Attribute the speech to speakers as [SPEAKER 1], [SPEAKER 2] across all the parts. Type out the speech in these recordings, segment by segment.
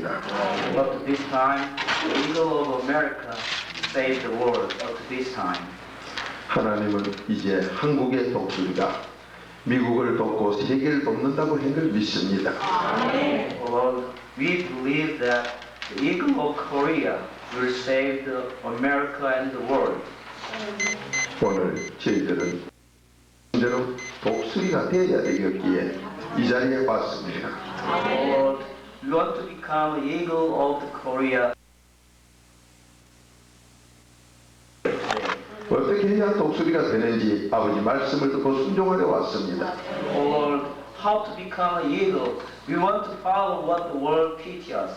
[SPEAKER 1] 있습니다.
[SPEAKER 2] Up to this time, the eagle of America saved the world up to this time.
[SPEAKER 1] 하나님은 이제 한국의 독수리가 미국을 돕고 세계를 돕는다고 한 걸 믿습니다.
[SPEAKER 2] Lord, we believe that the eagle of Korea will save the America and the world.
[SPEAKER 1] 오늘 저희들은 대로 독수리가 되어야 되겠기에 이 자리에 왔습니다.
[SPEAKER 2] Lord, we want to become an eagle of the Korea.
[SPEAKER 1] 어떻게 해야 독수리가 되는지 아버지 말씀을 듣고 순종하려 왔습니다.
[SPEAKER 2] Lord, how to become an eagle? We want to follow what the world teaches us.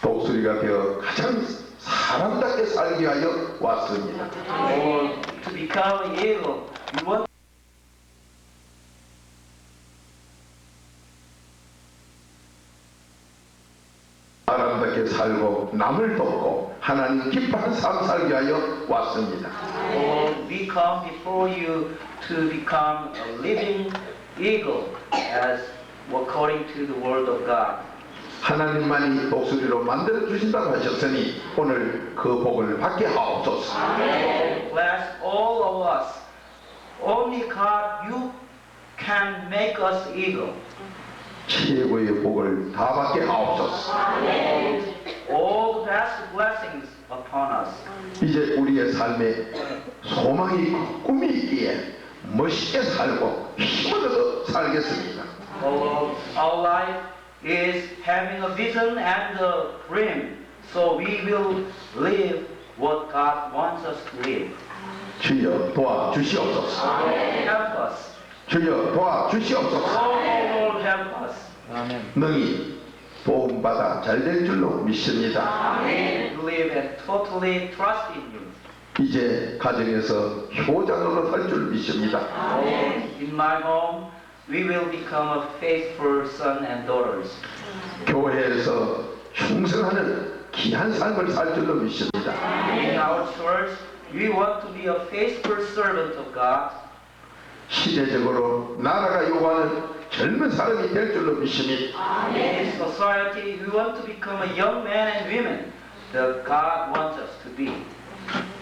[SPEAKER 1] 독수리가 되어 가장 사람답게 살기 위하여 왔습니다.
[SPEAKER 2] Lord, to become an eagle, we want
[SPEAKER 1] 사람답게 살고 남을 돕고 하나님 기뻐하는 삶 살기 위하여 왔습니다.
[SPEAKER 2] Lord, we come before you to become a living eagle as according to the word of God.
[SPEAKER 1] 하나님만이 독수리로 만들어 주신다고 하셨으니 오늘 그 복을 받게 하옵소서.
[SPEAKER 2] Bless all of us. Only God, you can make us eagle.
[SPEAKER 1] 최고의 복을 다 받게 하옵소서.
[SPEAKER 2] All the best blessings upon us.
[SPEAKER 1] 이제 우리의 삶에 소망이 있고 꿈이 있기에 멋있게 살고 힘을 얻어 살겠습니다.
[SPEAKER 2] Lord, our life is having a vision and a dream, so we will live what God wants us to live.
[SPEAKER 1] 주여 도와주시옵소서.
[SPEAKER 2] Help us.
[SPEAKER 1] 주여 도와주시옵소서.
[SPEAKER 2] Oh Lord, help us.
[SPEAKER 1] 능히 도움받아 잘 될 줄로 믿습니다.
[SPEAKER 2] We believe and totally trust in you.
[SPEAKER 1] 이제 가정에서 효자노릇 할 줄 믿습니다.
[SPEAKER 2] In my home, we will become a faithful son and daughters.
[SPEAKER 1] 교회에서 충성하는 귀한 삶을 살 줄로 믿습니다.
[SPEAKER 2] In our church, we want to be a faithful servant of God.
[SPEAKER 1] 시대적으로 나라가 요구하는 젊은 사람이 될 줄로 믿습니다.
[SPEAKER 2] In this society, we want to become a young man and women that God wants us to be.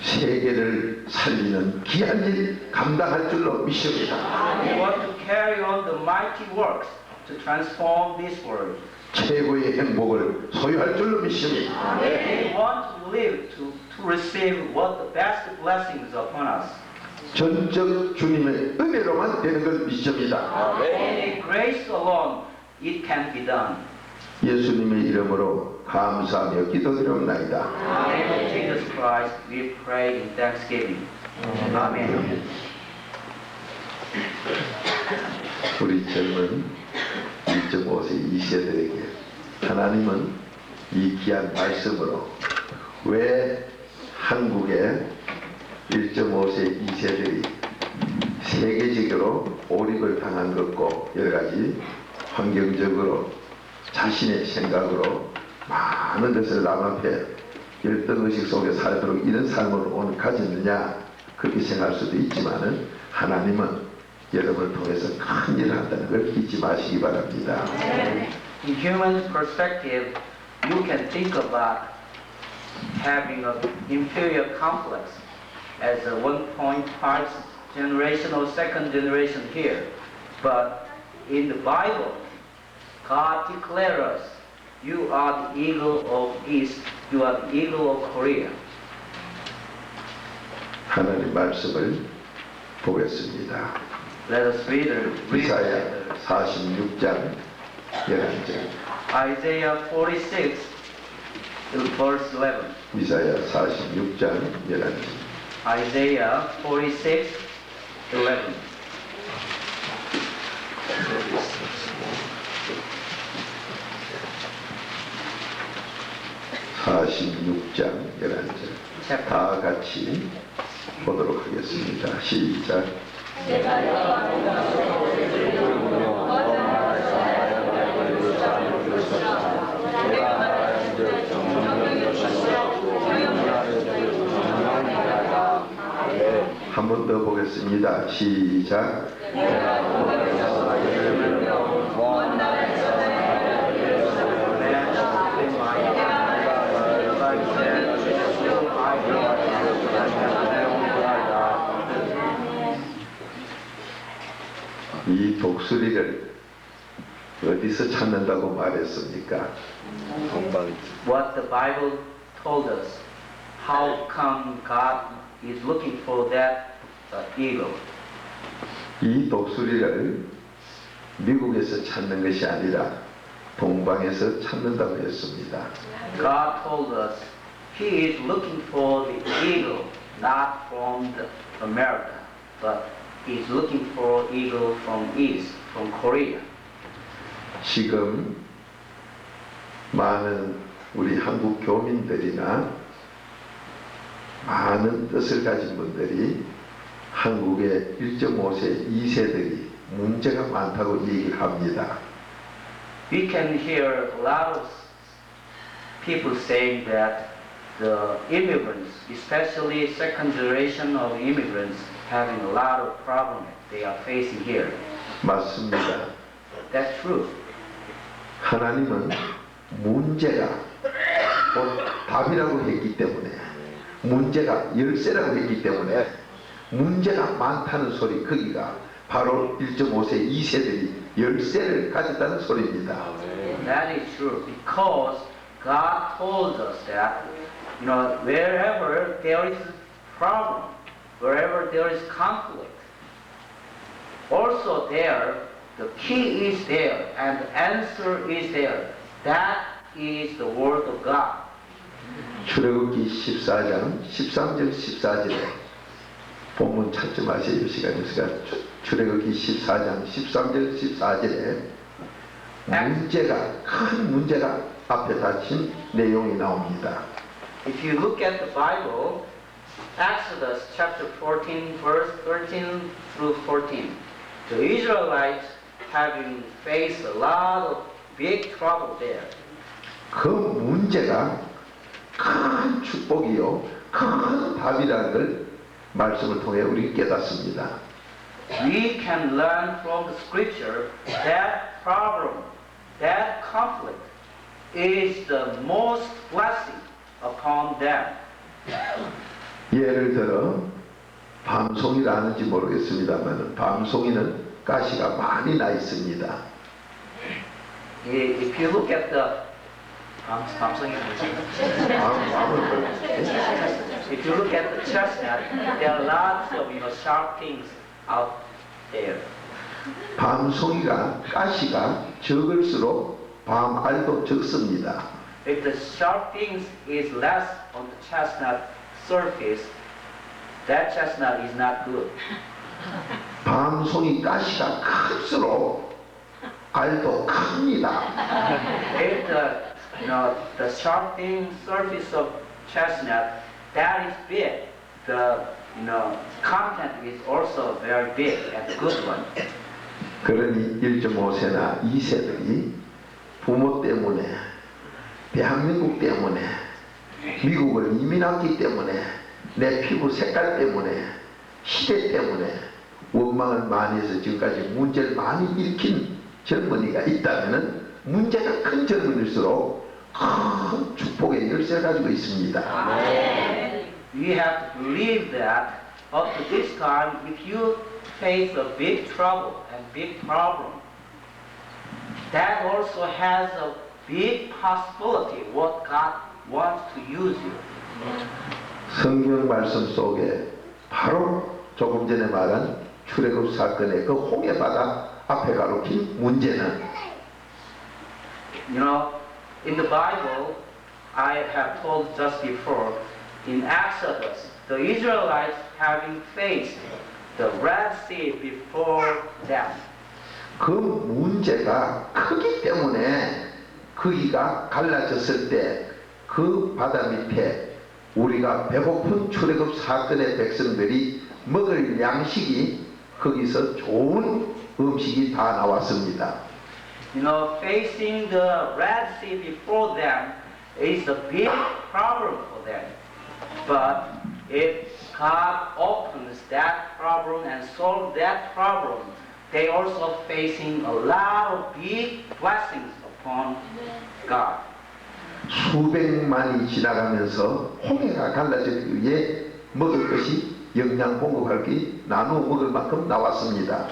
[SPEAKER 1] 세계를 살리는 귀한 일 감당할 줄로 믿습니다.
[SPEAKER 2] We want to carry on the mighty works to transform this world.
[SPEAKER 1] 최고의 행복을 소유할 줄로 믿습니다.
[SPEAKER 2] We want to live to receive what the best blessings upon us.
[SPEAKER 1] 전적 주님의 은혜로만 되는 걸 믿습니다.
[SPEAKER 2] Only grace alone it can be done.
[SPEAKER 1] 예수님의 이름으로 감사하며 기도드립니다.
[SPEAKER 2] In the name of Jesus Christ, we pray in thanksgiving. Amen.
[SPEAKER 1] 우리 젊은 1.5세 2세들에게 하나님은 이 귀한 말씀으로 왜 한국의 1.5세 2세들이 세계적으로 오립을 당한 것고 여러가지 환경적으로 자신의 생각으로 많은 것을 남 앞에 열등의식 속에 살도록 이런 삶을 오늘 가졌느냐 그렇게 생각할 수도 있지만은 하나님은 여러분을 통해서 큰 일을 한다는 걸 잊지 마시기 바랍니다.
[SPEAKER 2] In human perspective, you can think about having an inferior complex as a 1.5 generation or second generation here. But in the Bible, God declares us, you are the eagle of East, you are the eagle of Korea.
[SPEAKER 1] 하나님 말씀을 보겠습니다.
[SPEAKER 2] Let us read
[SPEAKER 1] 이사야
[SPEAKER 2] it.
[SPEAKER 1] 46장 11절.
[SPEAKER 2] Isaiah 46, verse 11.
[SPEAKER 1] 이사야 46장 11절.
[SPEAKER 2] Isaiah 46, 11.
[SPEAKER 1] (46장 11절) 다 같이 보도록 하겠습니다. 시작. 한 번 더 보겠습니다. 시작. 이 독수리를 어디서 찾는다고 말했습니까?
[SPEAKER 2] What the Bible told us, how come God is looking for that eagle?
[SPEAKER 1] 이 독수리를 미국에서 찾는 것이 아니라 동방에서 찾는다고 했습니다.
[SPEAKER 2] God told us He is looking for the eagle, not from America, but He is looking for eagle from East, from Korea.
[SPEAKER 1] 지금 많은 우리 한국 교민들이나 많은 뜻을 가진 분들이 한국의 1.5세 2세들이 문제가 많다고 얘기를 합니다.
[SPEAKER 2] We can hear a lot of people saying that the immigrants, especially second generation of immigrants, having a lot of problems they are facing here.
[SPEAKER 1] 맞습니다.
[SPEAKER 2] That's true.
[SPEAKER 1] 하나님은 문제가 곧 답이라고 했기 때문에, 문제가 열쇠라고 했기 때문에 문제가 많다는 소리, 거기가 바로 1.5세 2세들이 열쇠를 가졌다는 소리입니다.
[SPEAKER 2] That is true because God told us that, wherever there is problem, wherever there is conflict, also there the key is there and the answer is there. That is the word of God.
[SPEAKER 1] 출애굽기 14장 13절 14절에 본문 찾지 마세요. 시간이 있으니까 출애굽기 14장 13절 14절에 큰 문제가 앞에 닫힌 내용이 나옵니다.
[SPEAKER 2] If you look at the Bible, Exodus chapter 14, verse 13 through 14, the Israelites having faced a lot of big trouble there.
[SPEAKER 1] 그 문제가 큰 축복이요, 큰 답이라는 걸 말씀을 통해 우리 깨닫습니다.
[SPEAKER 2] We can learn from the scripture that problem, that conflict is the most blessing upon them.
[SPEAKER 1] 예를 들어 밤송이를 아는지 모르겠습니다만 밤송이는 가시가 많이 나 있습니다.
[SPEAKER 2] If you look at the 밤송이 뭐지? If you look at the chestnut, there are lots of sharp things out there.
[SPEAKER 1] 밤송이가 가시가 적을수록 밤알도 적습니다.
[SPEAKER 2] If the sharp things is less on the chestnut surface, that chestnut is not good.
[SPEAKER 1] 밤송이 가시가 클수록 알도 큽니다.
[SPEAKER 2] If the sharp thing surface of chestnut that is big, the content is also very big and good one.
[SPEAKER 1] 그러니 1.5세나 2세들이 부모 때문에, 대한민국 때문에, 미국을 이민했기 때문에, 내 피부 색깔 때문에, 시대 때문에 원망을 많이 해서 지금까지 문제를 많이 일으킨 젊은이가 있다면 문제가 큰 젊은일수록 큰 축복의 열쇠를 가지고 있습니다.
[SPEAKER 2] We have to believe that up to this time, if you face a big trouble and big problem, that also has a big possibility what God wants to use you.
[SPEAKER 1] 성경 말씀 속에 바로 조금 전에 말한 출애굽 사건의 그 홍해 바다 앞에 가로킨 문제는
[SPEAKER 2] In the Bible, I have told just before, in Exodus, the Israelites having faced the Red Sea before them.
[SPEAKER 1] 그 문제가 크기 때문에 거기가 갈라졌을 때 그 바다 밑에 우리가 배고픈 출애굽 사건의 백성들이 먹을 양식이 거기서 좋은 음식이 다 나왔습니다.
[SPEAKER 2] Facing the Red Sea before them is a big problem for them. But if God opens that problem and solves that problem, they also facing a lot of big blessings upon God.
[SPEAKER 1] 수백만이 지나가면서 홍해가 갈라지기 위해 먹을 것이 영양 공급할 게 나누어 먹을 만큼 나왔습니다.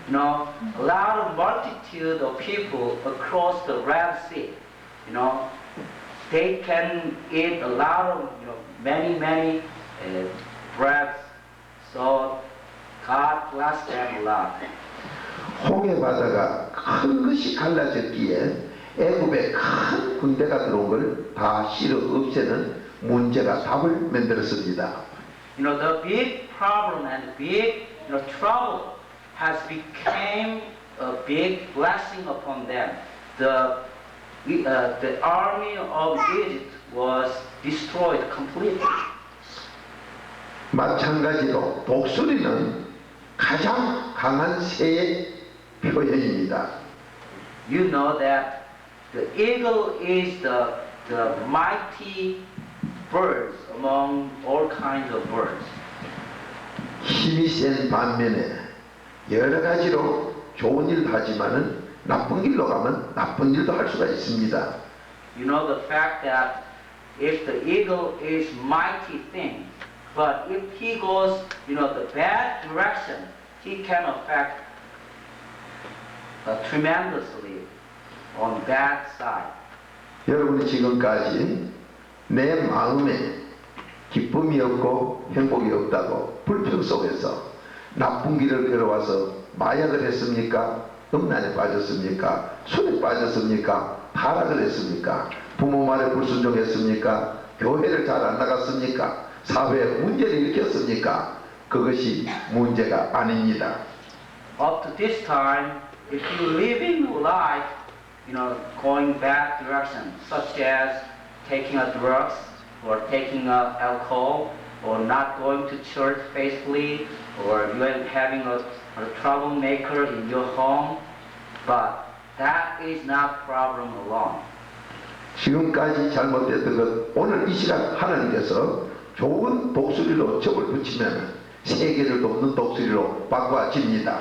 [SPEAKER 2] you know, a lot of multitude of people across the Red Sea, you know, they can eat a lot of, you know, many breads. So God bless them a lot.
[SPEAKER 1] 홍해 바다가 큰 것이 갈라졌기에 애굽에 큰 군대가 들어온 걸 다 실어 없애는 문제가 답을 만들었습니다.
[SPEAKER 2] You know, the big problem and big, you know, trouble has become a big blessing upon them. The army of Egypt was destroyed completely.
[SPEAKER 1] 마찬가지로 독수리는 가장 강한 새의 표현입니다.
[SPEAKER 2] You know that the eagle is the mighty birds among all kinds of birds.
[SPEAKER 1] 힘이 센 반면에 여러 가지로 좋은 일도 하지만은 나쁜 길로 가면 나쁜 일도 할 수가 있습니다.
[SPEAKER 2] You know the fact that if the eagle is mighty thing, but if he goes, you know, the bad direction, he can affect tremendously on bad side.
[SPEAKER 1] 여러분이 지금까지 내 마음에 기쁨이 없고 행복이 없다고 불평 속에서 나쁜 길을 걸어와서 마약을 했습니까? 음란에 빠졌습니까? 술에 빠졌습니까? 타락을 했습니까? 부모 말에 불순종했습니까? 교회를 잘 안 나갔습니까? 사회에 문제를 일으켰습니까? 그것이 문제가 아닙니다.
[SPEAKER 2] Up to this time, if you live in life, you know, going bad direction, such as taking drugs or taking alcohol or not going to church faithfully, or you are having a troublemaker in your home, but that is not problem alone.
[SPEAKER 1] 지금까지 잘못됐던 것 오늘 이 시간 하나님께서 좋은 독수리로 접을 붙이면 세계를 돕는 독수리로 바꿔집니다.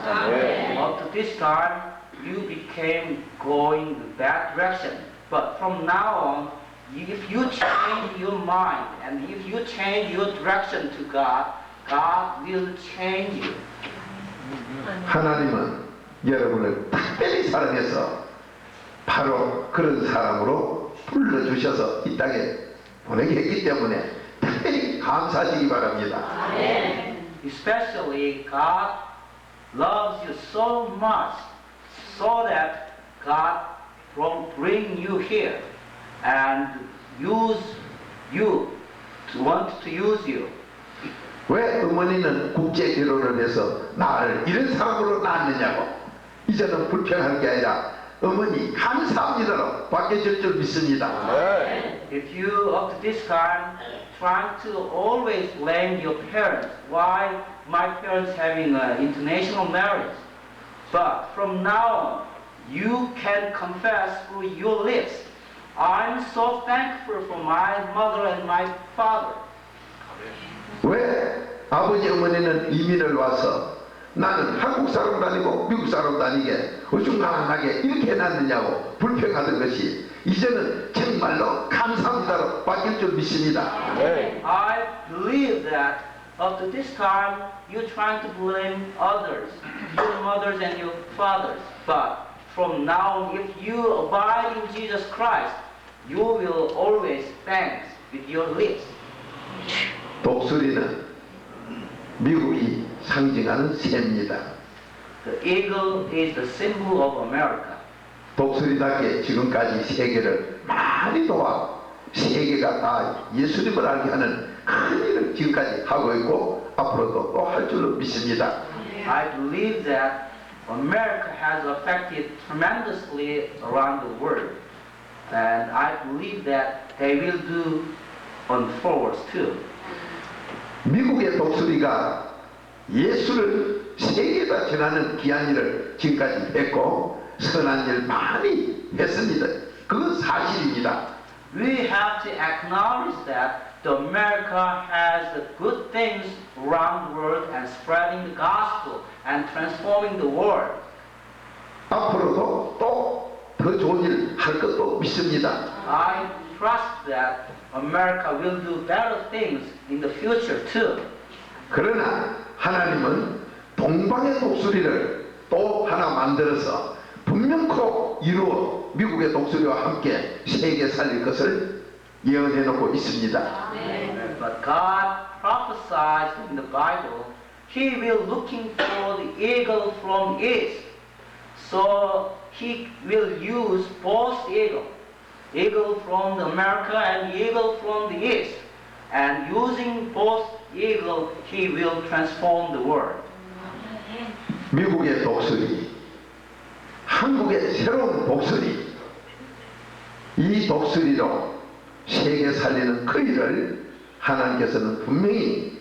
[SPEAKER 2] Up to this time, you became going the bad direction, but from now on, if you change your mind and if you change your direction to God, God will change you.
[SPEAKER 1] 하나님은 여러분을 특별히 사랑해서 바로 그런 사람으로 불러주셔서 이 땅에 보내게 했기 때문에 특별히 감사하시기 바랍니다.
[SPEAKER 2] Especially God loves you so much so that God will bring you here and use you, to want to use you.
[SPEAKER 1] 왜 어머니는 국제 결혼을 해서 나를 이런 사람으로 낳았느냐고 이제는 불평하는 게 아니라 어머니 감사합니다로 바뀌어질 줄 믿습니다.
[SPEAKER 2] If you up to this time trying to always blame your parents, why my parents having an international marriage, but from now on you can confess through your lips, I'm so thankful for my mother and my father.
[SPEAKER 1] 왜 아버지 어머니는 이민을 와서 나는 한국 사람도 아니고 미국 사람도 아니게 어중간하게 이렇게 해놨느냐고 불평하던 것이 이제는 정말로 감사합니다로 바뀔 줄 믿습니다.
[SPEAKER 2] I believe that up to this time you're trying to blame others, your mothers and your fathers, but from now on if you abide in Jesus Christ, you will always thank with your lips.
[SPEAKER 1] 독수리는 미국이 상징하는 새입니다.
[SPEAKER 2] The eagle is the symbol of America.
[SPEAKER 1] 독수리답게 지금까지 세계를 많이 도와 세계가 다 예수님을 알게 하는 큰 일을 지금까지 하고 있고 앞으로도 또 할 줄로 믿습니다.
[SPEAKER 2] I believe that America has affected tremendously around the world, and I believe that they will do on forwards too.
[SPEAKER 1] 미국의 독수리가 예수를 세계에다 전하는 귀한 일을 지금까지 했고 선한 일 많이 했습니다. 그건 사실입니다.
[SPEAKER 2] We have to acknowledge that the America has the good things around the world and spreading the gospel and transforming the world.
[SPEAKER 1] 앞으로도 또 더 좋은 일 할 것도 믿습니다.
[SPEAKER 2] I trust that America will do better things in the future too.
[SPEAKER 1] 그러나 하나님은 동방의 독수리를 또 하나 만들어서 분명코 이루어 미국의 독수리와 함께 세계 살릴 것을 예언해 놓고 있습니다.
[SPEAKER 2] But God prophesies in the Bible, He will looking for the eagle from east. So He will use both eagle from America and eagle from the east. And using both eagle, He will transform the world.
[SPEAKER 1] 미국의 독수리, 한국의 새로운 독수리, 이 독수리로 세계 살리는 그 일을 하나님께서는 분명히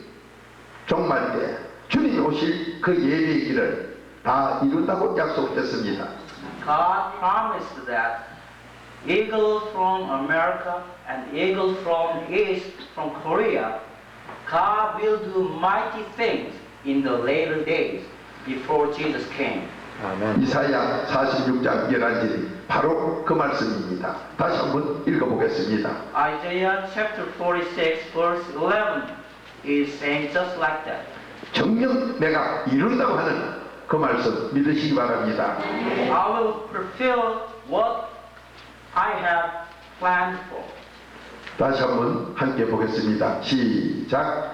[SPEAKER 1] 종말 때 주님이 오실 그 예배의 길을 다 이룬다고 약속했습니다.
[SPEAKER 2] God promised that eagle from America and eagle from east, from Korea, God will do mighty things in the later days before Jesus came.
[SPEAKER 1] 이사야 46장 11절이 바로 그 말씀입니다. 다시 한번 읽어보겠습니다.
[SPEAKER 2] Isaiah chapter 46 verse 11 is saying just like that.
[SPEAKER 1] 정녕 내가 이룬다고 하는 그 말씀 믿으시기 바랍니다.
[SPEAKER 2] I will fulfill what I have planned for.
[SPEAKER 1] 다시 한번 함께 보겠습니다. 시작.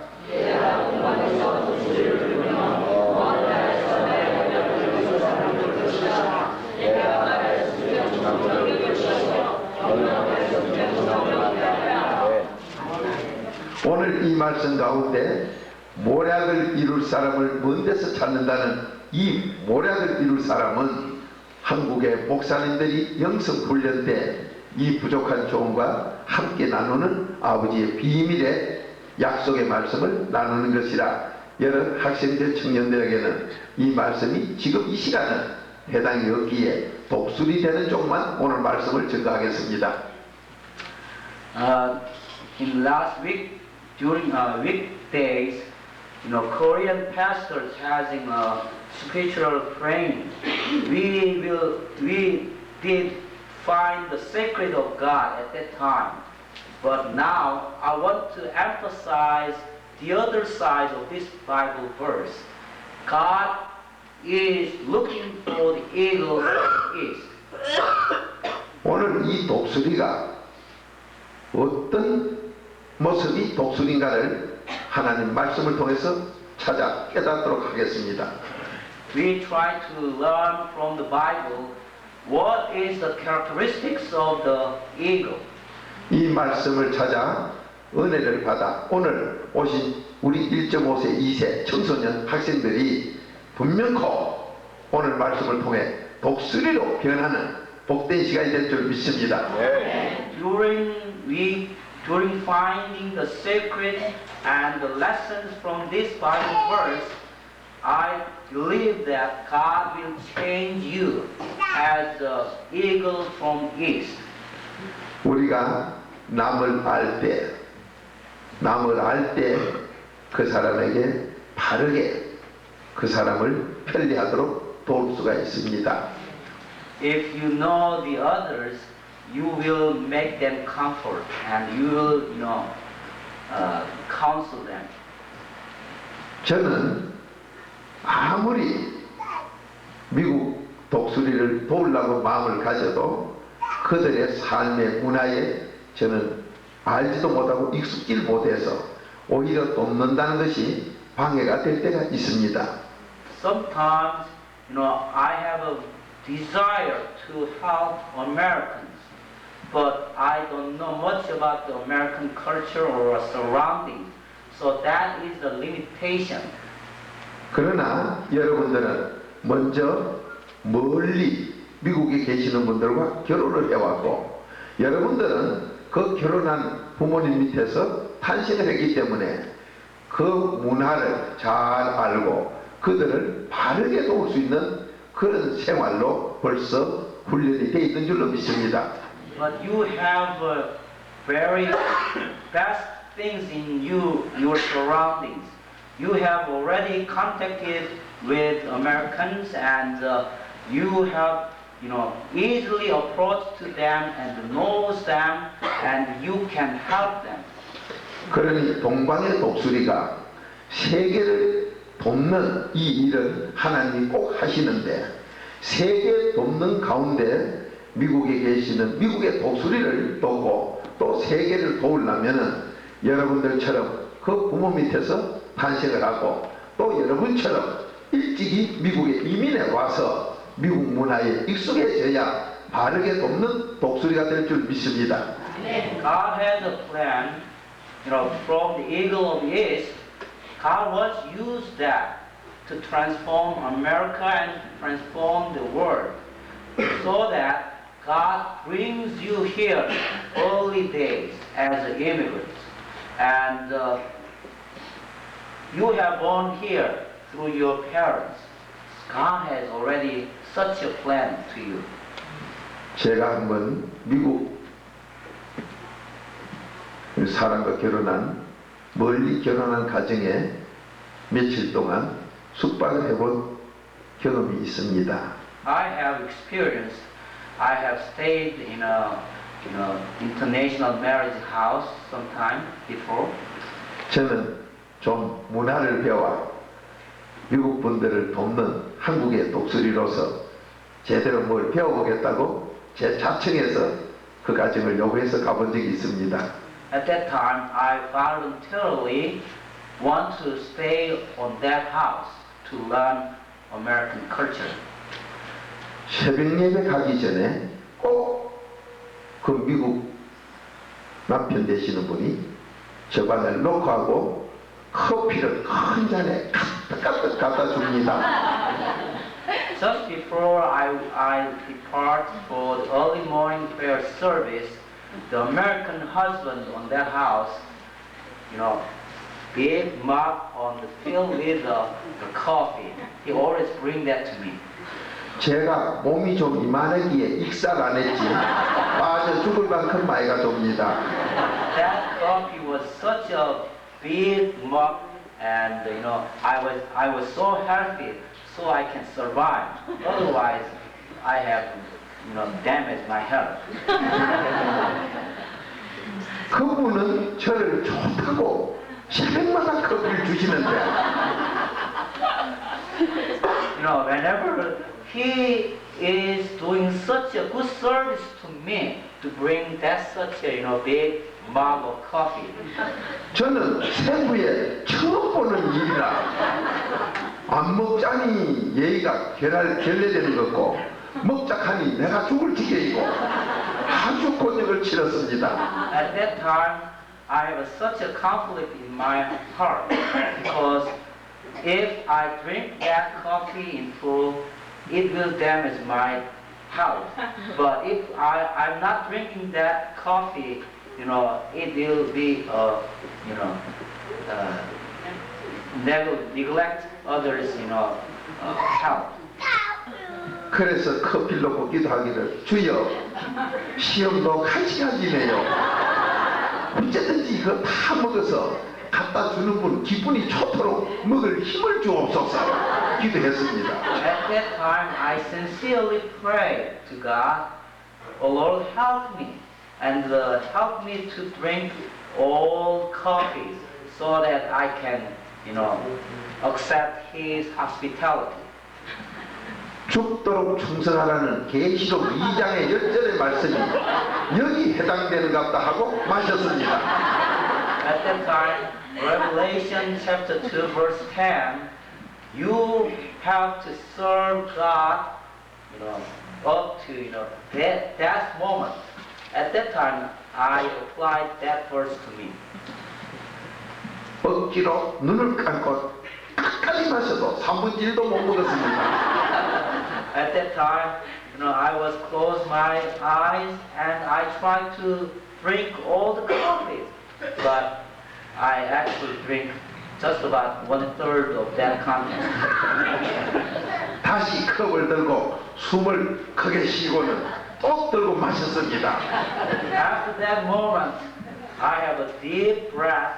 [SPEAKER 1] 오늘 이 말씀 가운데 모략을 이룰 사람을 먼 데서 찾는다는 이 모략을 이룰 사람은 한국의 목사님들이 영성 훈련 때 이 부족한 조언과 함께 나누는 아버지의 비밀의 약속의 말씀을 나누는 것이라 여러 학생들 청년들에게는 이 말씀이 지금 이 시간은 해당이 없기에 독수리 되는 쪽만 오늘 말씀을 증거하겠습니다.
[SPEAKER 2] In last week, during weekdays, Korean pastors having a spiritual praying. We did find the secret of God at that time. But now I want to emphasize the other side of this Bible verse. God is looking for the eagle east.
[SPEAKER 1] 오늘 이 독수리가 어떤 모습이 독수리인가를 하나님 말씀을 통해서 찾아 깨닫도록 하겠습니다.
[SPEAKER 2] We try to learn from the Bible what is the characteristics of the eagle.
[SPEAKER 1] 이 말씀을 찾아 은혜를 받아 오늘 오신 우리 1.5세, 2세 청소년 학생들이 분명코 오늘 말씀을 통해 독수리로 변하는 복된 시간이 될 줄 믿습니다.
[SPEAKER 2] During finding the secret and the lessons from this Bible verse, I believe that God will change you as the eagle from east.
[SPEAKER 1] 우리가 남을 알 때 그 사람에게 바르게 그 사람을 편리하도록 도울 수가 있습니다.
[SPEAKER 2] If you know the others, you will make them comfort and you will, counsel them.
[SPEAKER 1] 저는 아무리 미국 독수리를 도우려고 마음을 가져도 그들의 삶의 문화에 저는 알지도 못하고 익숙질 못해서 오히려 돕는다는 것이 방해가 될 때가 있습니다.
[SPEAKER 2] Sometimes, I have a desire to help Americans, but I don't know much about the American culture or surroundings, so that is the limitation.
[SPEAKER 1] 그러나 여러분들은 먼저 멀리 미국에 계시는 분들과 결혼을 해왔고 여러분들은 그 결혼한 부모님 밑에서 탄신을 했기 때문에 그 문화를 잘 알고 그들을 바르게 도울 수 있는 그런 생활로 벌써 훈련이 되어 있는 줄로 믿습니다.
[SPEAKER 2] But you have very best things in your surroundings. You have already contacted with Americans and you have, easily approached to them and knows them and you can help them.
[SPEAKER 1] 그러니 동방의 독수리가 세계를 돕는 이 일은 하나님이 꼭 하시는데 세계 돕는 가운데 미국에 계시는 미국의 독수리를 돕고 또 세계를 도우려면은 여러분들처럼 그 부모 밑에서 탄생을 하고 또 여러분처럼 일찍이 미국에 이민해 와서 미국 문화에 익숙해져야 바르게 돕는 독수리가 될 줄 믿습니다.
[SPEAKER 2] God has a plan, from the eagle of the east. God wants to use that to transform America and transform the world, so that God brings you here early days as immigrants, and you have born here through your parents. God has already such a plan to you.
[SPEAKER 1] 제가 한번 미국 사람과 멀리 결혼한 가정에 며칠 동안 숙박을 해본 경험이 있습니다.
[SPEAKER 2] I have stayed in a international marriage house sometime before.
[SPEAKER 1] 저는 좀 문화를 배워 미국 분들을 돕는 한국의 독수리로서 제대로 뭘 배워보겠다고 제 자청해서 그 가정을 요구해서 가본 적이 있습니다.
[SPEAKER 2] At that time, I voluntarily want to stay on that house to learn American culture.
[SPEAKER 1] 새벽 예배 가기 전에 꼭 그 미국 남편 되시는 분이 저 방에 놓고 커피를 큰 잔에 가득 갖다 줍니다.
[SPEAKER 2] Just before I depart for the early morning prayer service, the American husband on that house, big mug on the filled with the coffee. He always bring that to me.
[SPEAKER 1] 제가 몸이 좀 이만하기에 익살 안 했지 빠져 죽을 만큼 많이 가져옵니다.
[SPEAKER 2] That coffee was such a big mug, and I was so healthy, so I can survive. Otherwise, I have damaged my health.
[SPEAKER 1] 그분은 저를 좋다고 새벽마다 커피를 주시는데
[SPEAKER 2] whenever he is doing such a good service to me to bring that such a big mug of coffee.
[SPEAKER 1] 저는 세부에 처음 보는 일이라 안 먹자니 예의가 결례되는 것고 먹자하니 내가 죽을 지경이고 아주 곤욕을 치렀습니다.
[SPEAKER 2] At that time, I have such a conflict in my heart because if I drink that coffee in full, it will damage my health. But if I'm not drinking that coffee, it will be, neglect others, health.
[SPEAKER 1] 그래서 커피를 놓고 기도하기를 주여 시험도 같이 가지네요. 언제든지 이거 다 먹어서 갖다 주는 분 기분이 좋도록 먹을 힘을 주옵소서 기도했습니다.
[SPEAKER 2] At that time, I sincerely prayed to God, "Oh Lord, help me, and help me to drink all coffees so that I can, accept His hospitality."
[SPEAKER 1] 죽도록 충성하라는 계시록 2장의 10절의 말씀이 여기 해당되는갑다 하고 마셨습니다.
[SPEAKER 2] At that time, Revelation chapter 2 verse 10, you have to serve God, up to, that moment. At that time, I applied that verse to me.
[SPEAKER 1] 억지로 눈을 감고 끝까지 마셔도 3분의 1도 못 먹었습니다.
[SPEAKER 2] At that time, I was closed my eyes and I tried to drink all the coffee, but I actually drink just about 1/3 of that content.
[SPEAKER 1] 다시 컵을 들고 숨을 크게 쉬고는 또 들고 마셨습니다.
[SPEAKER 2] After that moment, I have a deep breath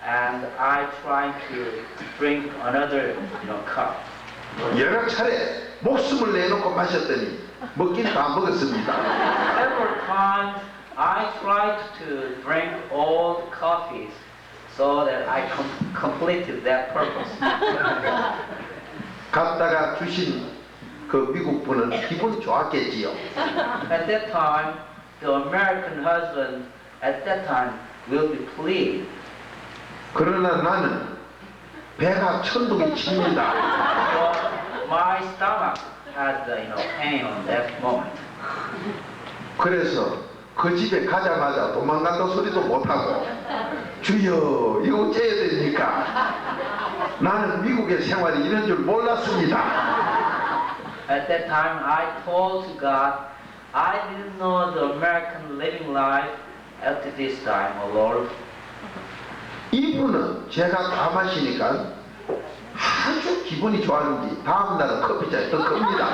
[SPEAKER 2] and I try to drink another, cup.
[SPEAKER 1] 여러 차례 목숨을 내놓고 마셨더니 먹긴 다 먹었습니다.
[SPEAKER 2] Several times I tried to drink all the coffees so that I completed that purpose.
[SPEAKER 1] 갖다가 주신 그 미국 분은 기분 좋았겠지요.
[SPEAKER 2] At that time, the American husband at that time will be pleased.
[SPEAKER 1] 그러나 나는 배가 천둥이 칩니다.
[SPEAKER 2] So my stomach had pain on that moment.
[SPEAKER 1] 그래서 그 집에 가자마자 도망간다 소리도 못하고 주여 이거 째야 됩니까? 나는 미국의 생활이 이런 줄 몰랐습니다.
[SPEAKER 2] At that time, I told to God, I didn't know the American living life at this time, oh Lord.
[SPEAKER 1] 이분은 제가 다 마시니까 아주 기분이 좋았는지 다음날은 커피잔이 더 큽니다.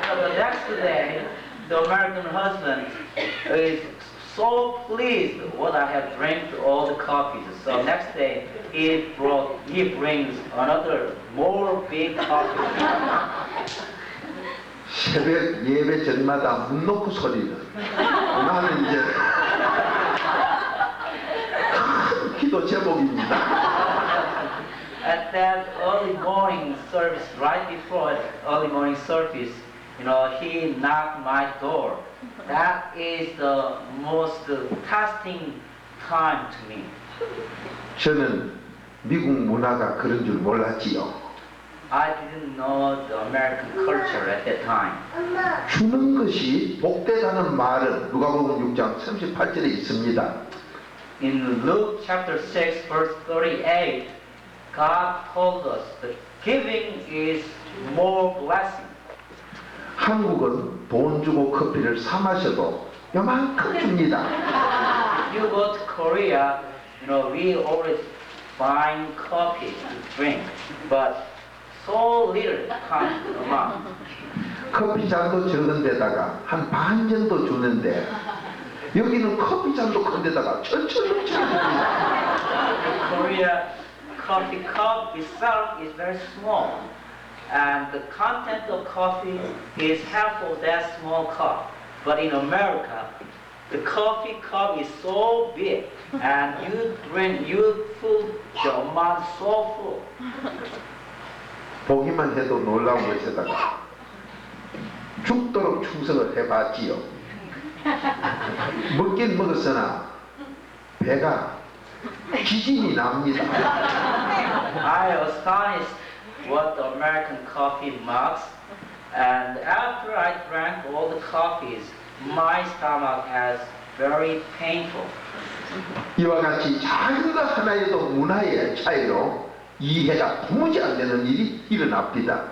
[SPEAKER 2] So the next day, the American husband is so pleased what I have drank all the coffees. So next day, he brings another more big coffee.
[SPEAKER 1] 새벽 예배 전마다 문 놓고 소리는 나는 이제 큰 기도 제목입니다.
[SPEAKER 2] At that early morning service, right before early morning service, he knocked my door. That is the most testing time to me.
[SPEAKER 1] 저는 미국 문화가 그런 줄 몰랐지요.
[SPEAKER 2] I didn't know the American culture at that time.
[SPEAKER 1] 주는 것이 복되다는 말은 누가복음 6장 38절에 있습니다.
[SPEAKER 2] In Luke chapter 6, verse 38, God told us that giving is more blessing.
[SPEAKER 1] 한국은 돈 주고 커피를 사 마셔도 요만큼 줍니다.
[SPEAKER 2] If you go to Korea, we always buying coffee to drink, but so little comes amount.
[SPEAKER 1] 커피 잔도 적은 데다가 한 반 정도 주는데 여기는 커피 잔도 큰 데다가 천천히 줍니다.
[SPEAKER 2] In Korea, coffee cup itself is very small, and the content of coffee is half of that small cup. But in America, the coffee cup is so big, and you fill the amount so full.
[SPEAKER 1] 보기만 해도 놀라운 것에다가 죽도록 충성을 해봤지요. 먹긴 먹었으나 배가 기진이 납니다.
[SPEAKER 2] I astonished what the American coffee mugs, and after I drank all the coffees, my stomach has very painful.
[SPEAKER 1] 이와 같이 작은 것 하나에도 문화의 차이로 이해가 도무지 안 되는 일이 일어납니다.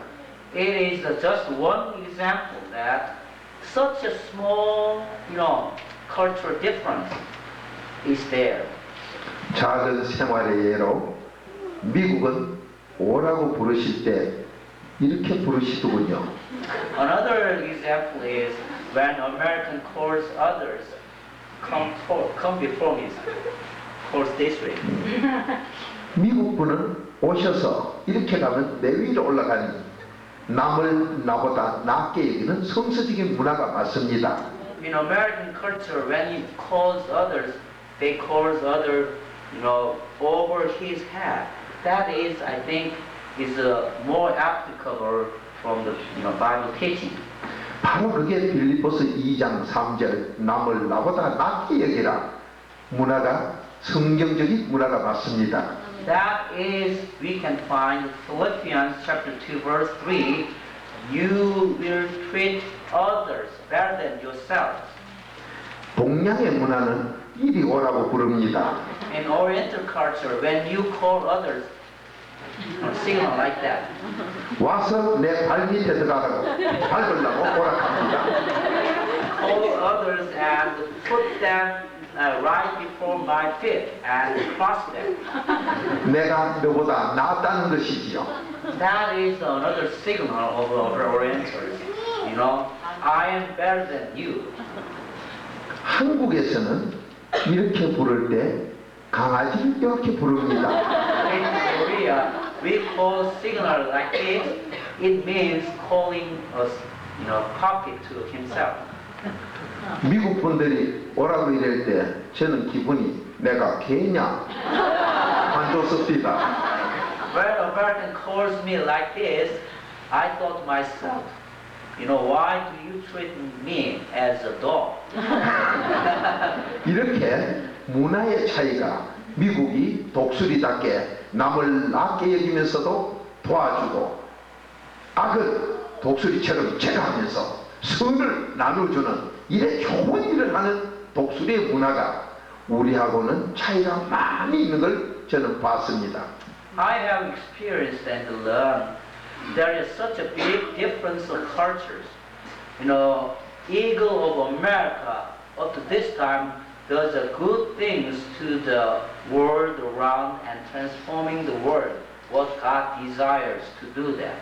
[SPEAKER 2] It is just one example that such a small, cultural difference is there.
[SPEAKER 1] 작은 생활의 예로 미국은 오라고 부르실 때 이렇게 부르시더군요.
[SPEAKER 2] Another example is when American calls others, come before me, calls this way.
[SPEAKER 1] 미국 분은 오셔서 이렇게 가면 내 위로 올라가니 남을 나보다 낮게 여기는 성서적인 문화가 맞습니다.
[SPEAKER 2] In American culture, when he calls others, they calls other, over his head. That is, I think, is more applicable from the Bible teaching.
[SPEAKER 1] 바로 그게 빌립보서 2장 3절 남을 나보다 낮게 여기라 문화가 성경적인 문화가 맞습니다.
[SPEAKER 2] That is, we can find Philippians chapter 2 verse 3, you will treat others better than yourselves.
[SPEAKER 1] 동양의 문화는 이리 오라고 부릅니다.
[SPEAKER 2] In Oriental culture, when you call others, signal like that.
[SPEAKER 1] 와서 내 발 밑에 들어가라고 밟으려고 오락합니다.
[SPEAKER 2] Call others and put them right before my feet and cross them.
[SPEAKER 1] 내가 너보다 낫다는 것이지요.
[SPEAKER 2] That is another signal of our Orientals. I am better than you.
[SPEAKER 1] 한국에서는 이렇게 부를 때 강아지를 이렇게 부릅니다.
[SPEAKER 2] In Korea, we call signal like this. It means calling us, puppy to himself.
[SPEAKER 1] 미국 분들이 오라고 이럴 때 저는 기분이 내가 개냐 안 좋습니다.
[SPEAKER 2] When American calls me like this, I thought myself, why do you treat me as a dog?
[SPEAKER 1] 이렇게 문화의 차이가 미국이 독수리답게 남을 낮게 여기면서도 도와주고 악을 독수리처럼 제거하면서 선을 나눠주는 이래 좋은 일을 하는 독수리의 문화가 우리하고는 차이가 많이 있는 걸 저는 봤습니다.
[SPEAKER 2] I have experienced and learned there is such a big difference of cultures. Eagle of America up to this time does good things to the world around and transforming the world, what God desires to do that.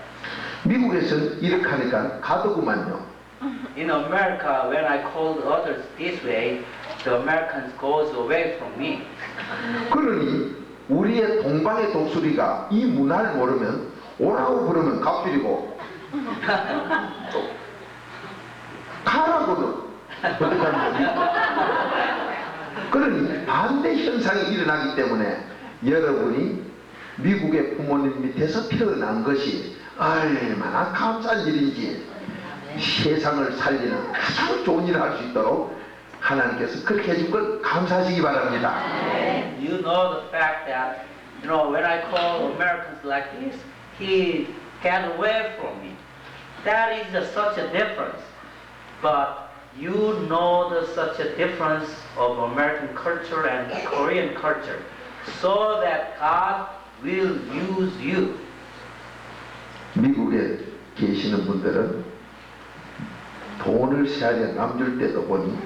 [SPEAKER 1] 미국에서는 이렇게 하니까 가더구만요.
[SPEAKER 2] In America, when I called others this way, the Americans goes away from me.
[SPEAKER 1] 그러니 우리의 동방의 독수리가 이 문화를 모르면 오라고 부르면 갑질이고 가라고는 어떻게 하는 겁니까? 그러니 반대 현상이 일어나기 때문에 여러분이 미국의 부모님 밑에서 태어난 것이 얼마나 감사한 일인지 세상을 살리는 가장 좋은 일을 할 수 있도록 하나님께서 그렇게 해준 걸 감사하시기 바랍니다.
[SPEAKER 2] You know the fact that, when I call Americans like this, he get away from me. That is such a difference. But you know such a difference of American culture and Korean culture, so that God will use you.
[SPEAKER 1] 미국에 계시는 분들은 돈을 세하려 남줄 때도 보니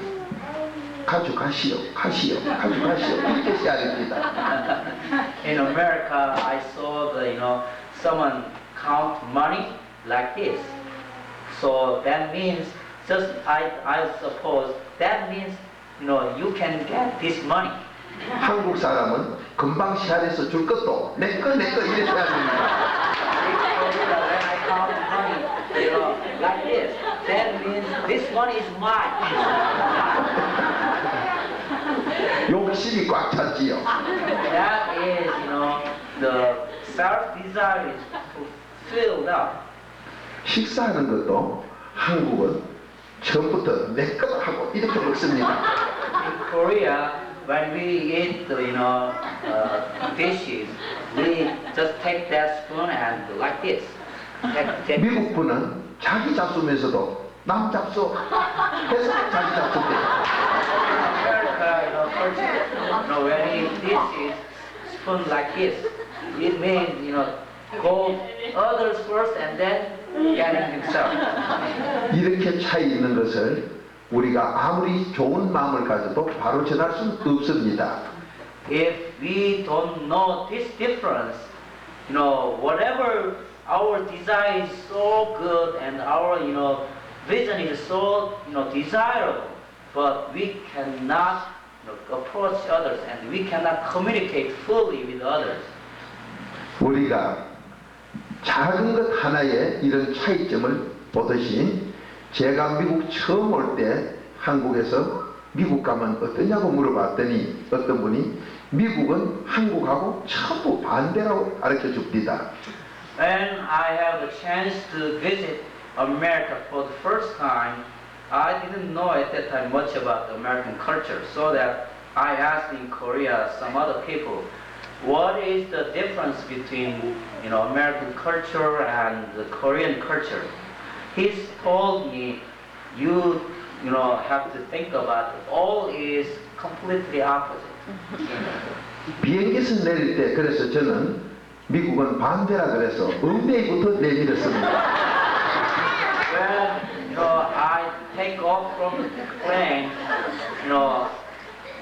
[SPEAKER 1] 가져가시오 이렇게 세하렵니다.
[SPEAKER 2] In America, I saw someone count money like this. So that means I suppose that means you can get this money.
[SPEAKER 1] 한국 사람은 금방 세하려서 줄 것도 내 거 이렇게 세하립니다.
[SPEAKER 2] When I count money, like this, that means this money is mine.
[SPEAKER 1] 욕심이 꽉 찼지요.
[SPEAKER 2] That is, the self-desire is filled up.
[SPEAKER 1] 식사하는 것도 한국은 처음부터 내 것 하고 이렇게 먹습니다.
[SPEAKER 2] In Korea, when we eat, dishes, we just take that spoon and like this.
[SPEAKER 1] 미국 분은 자기 잡수면서도 남 잡수 해서 자기 잡수대.
[SPEAKER 2] America, culture, when we eat dishes, spoon like this, it means, go others first and then getting himself.
[SPEAKER 1] 이렇게 차이 있는 것을 우리가 아무리 좋은 마음을 가져도 바로 전할 수는 없습니다.
[SPEAKER 2] If we don't know this difference, whatever our desire is so good and our, vision is so, desirable, but we cannot approach others and we cannot communicate fully with others.
[SPEAKER 1] 우리가 작은 것 하나에 이런 차이점을 보듯이 제가 미국 처음 올 때 한국에서 미국 가면 어떠냐고 물어봤더니 어떤 분이 미국은 한국하고 전부 반대라고 가르쳐 줍니다.
[SPEAKER 2] When I have a chance to visit America for the first time, I didn't know at that time much about the American culture, so that I asked in Korea some other people, what is the difference between American culture and the Korean culture? He told me, you have to think about it. All is completely opposite.
[SPEAKER 1] 비행기에서 내릴 때 그래서 저는 미국은 반대라 그래서 엉덩이부터 내밀었습니다.
[SPEAKER 2] When I take off from the plane,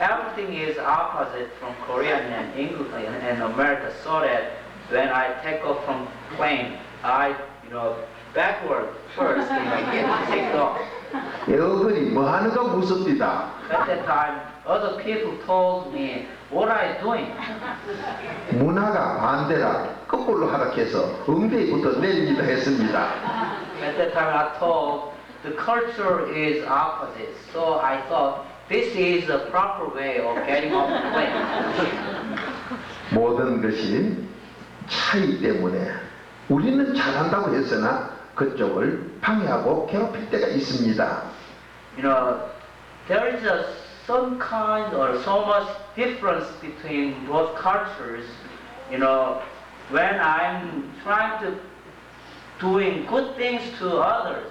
[SPEAKER 2] everything is opposite from Korean and English and America. So that when I take off from plane, I backward first, take off.
[SPEAKER 1] 여건이 뭐 하는가 무섭니다.
[SPEAKER 2] At that time, other people told me, what are you doing?
[SPEAKER 1] 문화가 반대라 거꾸로 하락해서 엉덩이부터 내립니다 했습니다.
[SPEAKER 2] At that time, I told, the culture is opposite. So I thought this is the proper way of getting off the plane.
[SPEAKER 1] 모든 것이 차이 때문에 우리는 잘한다고 했으나 그쪽을 방해하고 괴롭힐 때가 있습니다.
[SPEAKER 2] You know, there is some kind or so much difference between both cultures. You know, when I'm trying to doing good things to others,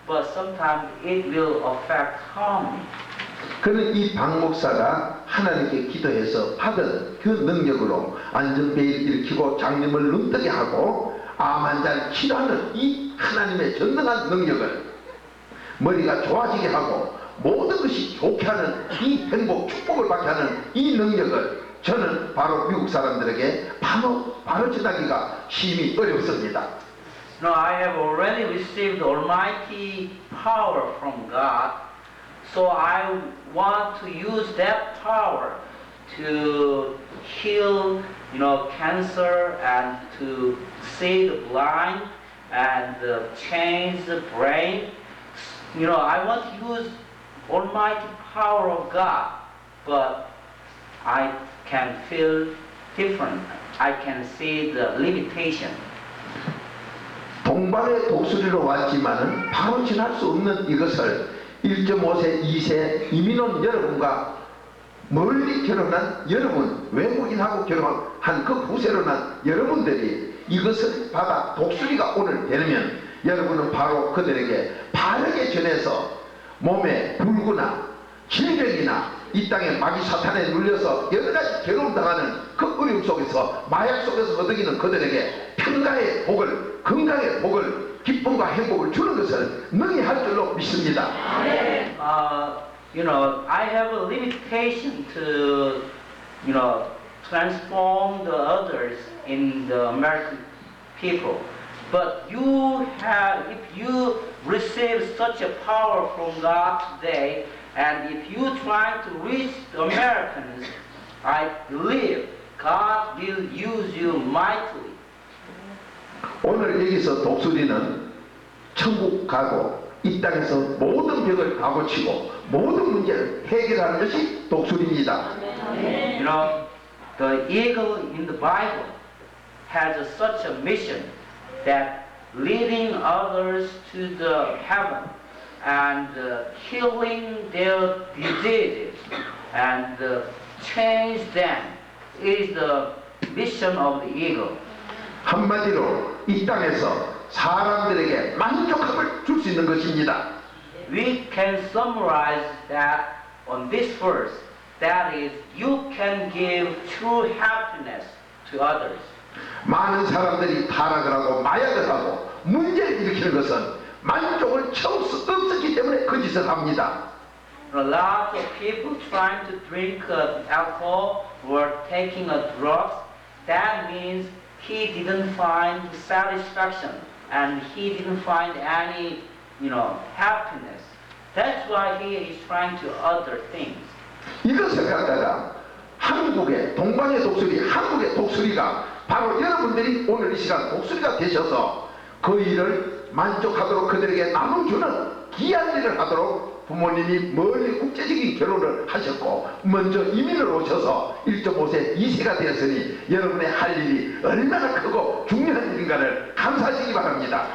[SPEAKER 2] but sometimes it will affect harm.
[SPEAKER 1] 그는 이 박 목사가 하나님께 기도해서 받은 그 능력으로 안전벨을 일으키고 장님을 눈뜨게 하고 암 환자를 치료하는 이 하나님의 전능한 능력을 머리가 좋아지게 하고 모든 것이 좋게 하는 이 행복 축복을 받게 하는 이 능력을 저는 바로 미국 사람들에게 바로 전하기가 심히 어렵습니다.
[SPEAKER 2] No, I have already received almighty power from God, so I want to use that power to heal, you know, cancer and to see the blind and change the brain. You know, I want to use almighty power of God, but I can feel different. I can see the limitation.
[SPEAKER 1] 동방의 독수리로 왔지만은 바로 지날 수 없는 이것을 1.5세, 2세 이민 온 여러분과 멀리 결혼한 여러분, 외국인하고 결혼한 그 후세로 난 여러분들이 이것을 받아 독수리가 오늘 되면 여러분은 바로 그들에게 바르게 전해서 몸에 불구나 질병이나 이 땅에 마귀 사탄에 눌려서 여러가지 괴로움 당하는 그 어려움 속에서 마약 속에서 거두기는 그들에게 평강의 복을, 건강의 복을, 기쁨과 행복을 주는 것을 능히 할 줄로 믿습니다.
[SPEAKER 2] You know, I have a limitation to, you know, transform the others in the American people. But you have, if you receive such a power from God today, and if you try to reach the Americans, I believe God will use you mightily.
[SPEAKER 1] 오늘 여기서 독수리는 천국 가고 이 땅에서 모든 벽을 다 고치고 모든 문제를 해결하는 것이 독수리입니다.
[SPEAKER 2] You know, the eagle in the Bible has such a mission that leading others to the heaven and healing their diseases and change them is the mission of the eagle.
[SPEAKER 1] 한마디로 이 땅에서 사람들에게 만족함을 줄 수 있는 것입니다.
[SPEAKER 2] We can summarize that on this verse. That is, you can give true happiness to others.
[SPEAKER 1] 많은 사람들이 타락을 하고 마약을 하고 문제를 일으키는 것은 만족을 채울 수 없었기 때문에 그 짓을 합니다.
[SPEAKER 2] A lot of people trying to drink alcohol or taking drugs, that means he didn't find satisfaction and he didn't find any, you know, happiness. That's why he is trying to other things.
[SPEAKER 1] 이것을 갖다가 한국의 동방의 독수리, 한국의 독수리가 바로 여러분들이 오늘 이 시간 독수리가 되셔서 그 일을 만족하도록 그들에게 나눠주는 귀한 일을 하도록 부모님이 멀리 국제적인 결혼을 하셨고 먼저 이민을 오셔서 1.5세, 2세가 되었으니 여러분의 할 일이 얼마나 크고 중요한 일인가를 감사하시기 바랍니다.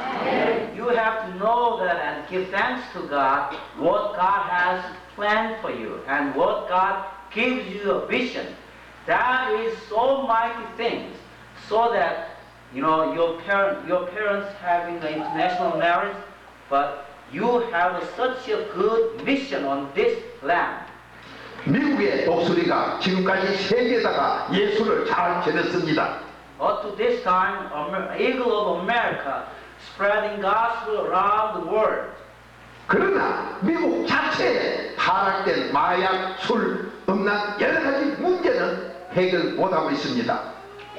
[SPEAKER 2] You have to know that and give thanks to God what God has planned for you and what God gives you a vision. That is so mighty things, so that you know your parents having an international marriage, but you have such a good mission on this land.
[SPEAKER 1] 미국의 독수리가 지금까지 세계에다가 예수를 잘 전했습니다.
[SPEAKER 2] Up to this time, Eagle of America spreading gospel around the world.
[SPEAKER 1] 그러나 미국 자체에 타락된 마약, 술, 음란 여러 가지 문제는 해결 못하고 있습니다.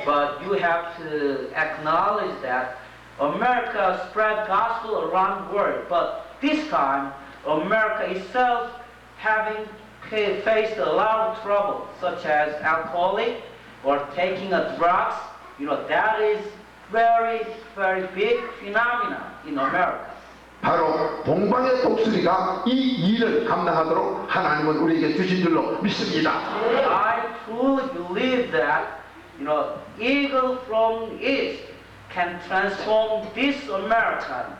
[SPEAKER 2] But you have to acknowledge that America spread gospel around the world. But this time, America itself having faced a lot of trouble, such as alcoholic or taking drugs. You know, that is very, very big phenomenon in America.
[SPEAKER 1] 바로 동방의 독수리가 이 일을 감당하도록 하나님은 우리에게 주신 줄로 믿습니다.
[SPEAKER 2] I truly believe that, eagle from east can transform this American,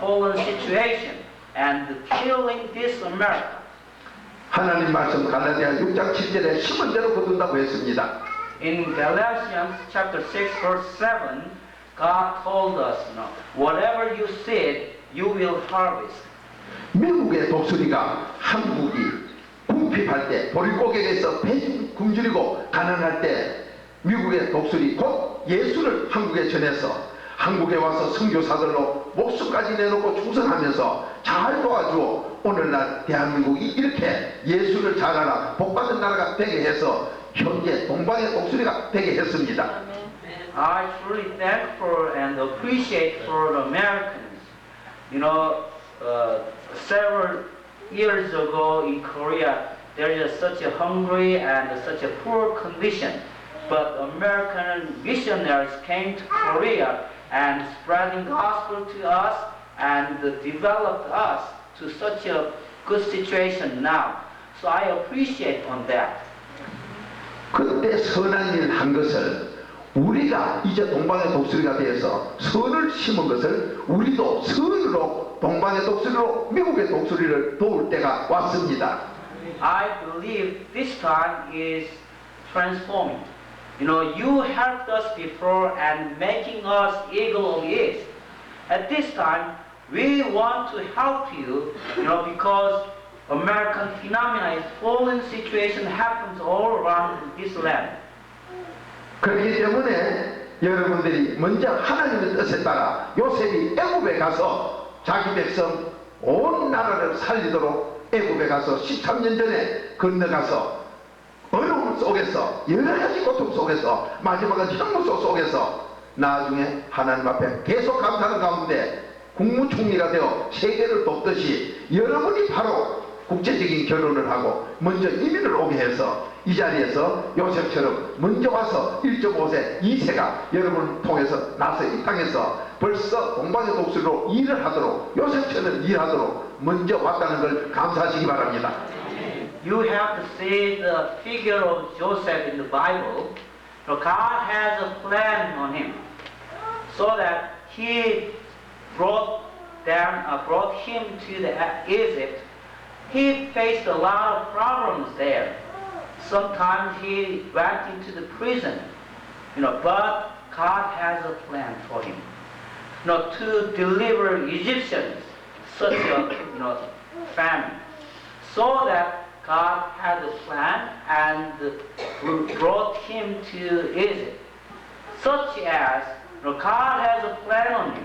[SPEAKER 2] fallen situation and killing this America.
[SPEAKER 1] 하나님 말씀 갈라디아 6장 7절에 심은 대로 거둔다고 했습니다.
[SPEAKER 2] In Galatians chapter 6 verse 7, God told us, whatever you seed, you will harvest.
[SPEAKER 1] 미국의 독수리가 한국이 궁핍할 때, 보릿고개에서 배 굶주리고 가난할 때 미국의 독수리 곧 예수를 한국에 전해서 한국에 와서 선교사들로 목숨까지 내놓고 충성하면서 잘 도와주어 오늘날 대한민국이 이렇게 예수를 잘하라 복받은 나라가 되게 해서 현재 동방의 독수리가 되게 했습니다.
[SPEAKER 2] I truly thankful and appreciate for the Americans. Several years ago in Korea, there is such a hungry and such a poor condition. But American missionaries came to Korea and spreading gospel to us and developed us to such a good situation now. So I appreciate on that.
[SPEAKER 1] 그때 선한 일 한 것을 우리가 이제 동방의 독수리가 되어서 선을 심은 것을 우리도 선으로 동방의 독수리로 미국의 독수리를 도울 때가 왔습니다.
[SPEAKER 2] I believe this time is transforming. You helped us before and making us eagle of east. At this time, we want to help you, because American phenomena, fallen situation happens all around this land.
[SPEAKER 1] 그렇기 때문에 여러분들이 먼저 하나님의 뜻에 따라 요셉이 애굽에 가서 자기 백성 온 나라를 살리도록 애굽에 가서 13년 전에 건너가서 어려움 속에서 여러 가지 고통 속에서 마지막은 형무소 속에서 나중에 하나님 앞에 계속 감사하는 가운데 국무총리가 되어 세계를 돕듯이 여러분이 바로 국제적인 결혼을 하고 먼저 이민을 오게 해서 이 자리에서 요셉처럼 먼저 와서 1.5세 2세가 여러분을 통해서 나서 이 땅에서 벌써 동방의 독수리로 일을 하도록 요셉처럼 일하도록 먼저 왔다는 걸 감사하시기 바랍니다.
[SPEAKER 2] You have to see the figure of Joseph in the Bible. God has a plan on him, so that He brought him to the Egypt. He faced a lot of problems there. Sometimes he went into the prison, but God has a plan for him, to deliver Egyptians such a famine, so that God had a plan and brought him to Egypt, such as God has a plan on you,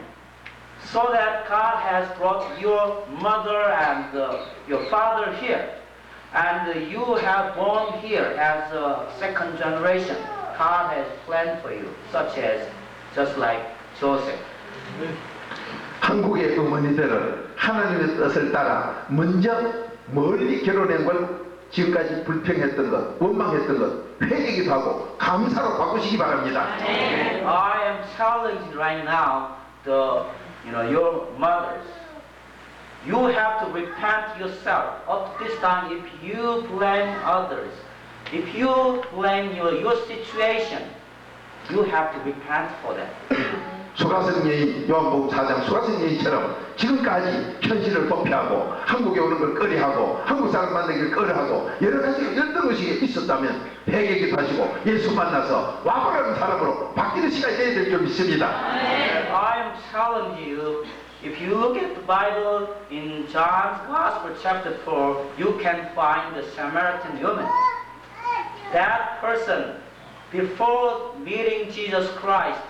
[SPEAKER 2] so that God has brought your mother and your father here, and you have born here as a second generation. God has planned for you, such as just like Joseph.
[SPEAKER 1] 한국의 어머니들은 하나님의 뜻을 따라 먼저 멀리 결혼한 걸 지금까지 불평했던 것, 원망했던 것 회개기도 하고 감사로 바꾸시기 바랍니다.
[SPEAKER 2] I am challenging right now your mothers. You have to repent yourself. Up to this time, if you blame others, if you blame your situation, you have to repent for that.
[SPEAKER 1] 수가성 여인, 요한복음 4장 수가성 여인처럼 지금까지 현실을 도피하고 한국에 오는 걸 꺼려하고 한국 사람 만나기를 꺼려하고 여러 가지 열등의식이 있었다면 회개기도 하시고 예수 만나서 와보라는 사람으로 바뀌는 시간이 되어야 될 줄 믿습니다.
[SPEAKER 2] I am challenging you. If you look at the Bible in John's Gospel chapter 4, you can find the Samaritan woman. That person, before meeting Jesus Christ,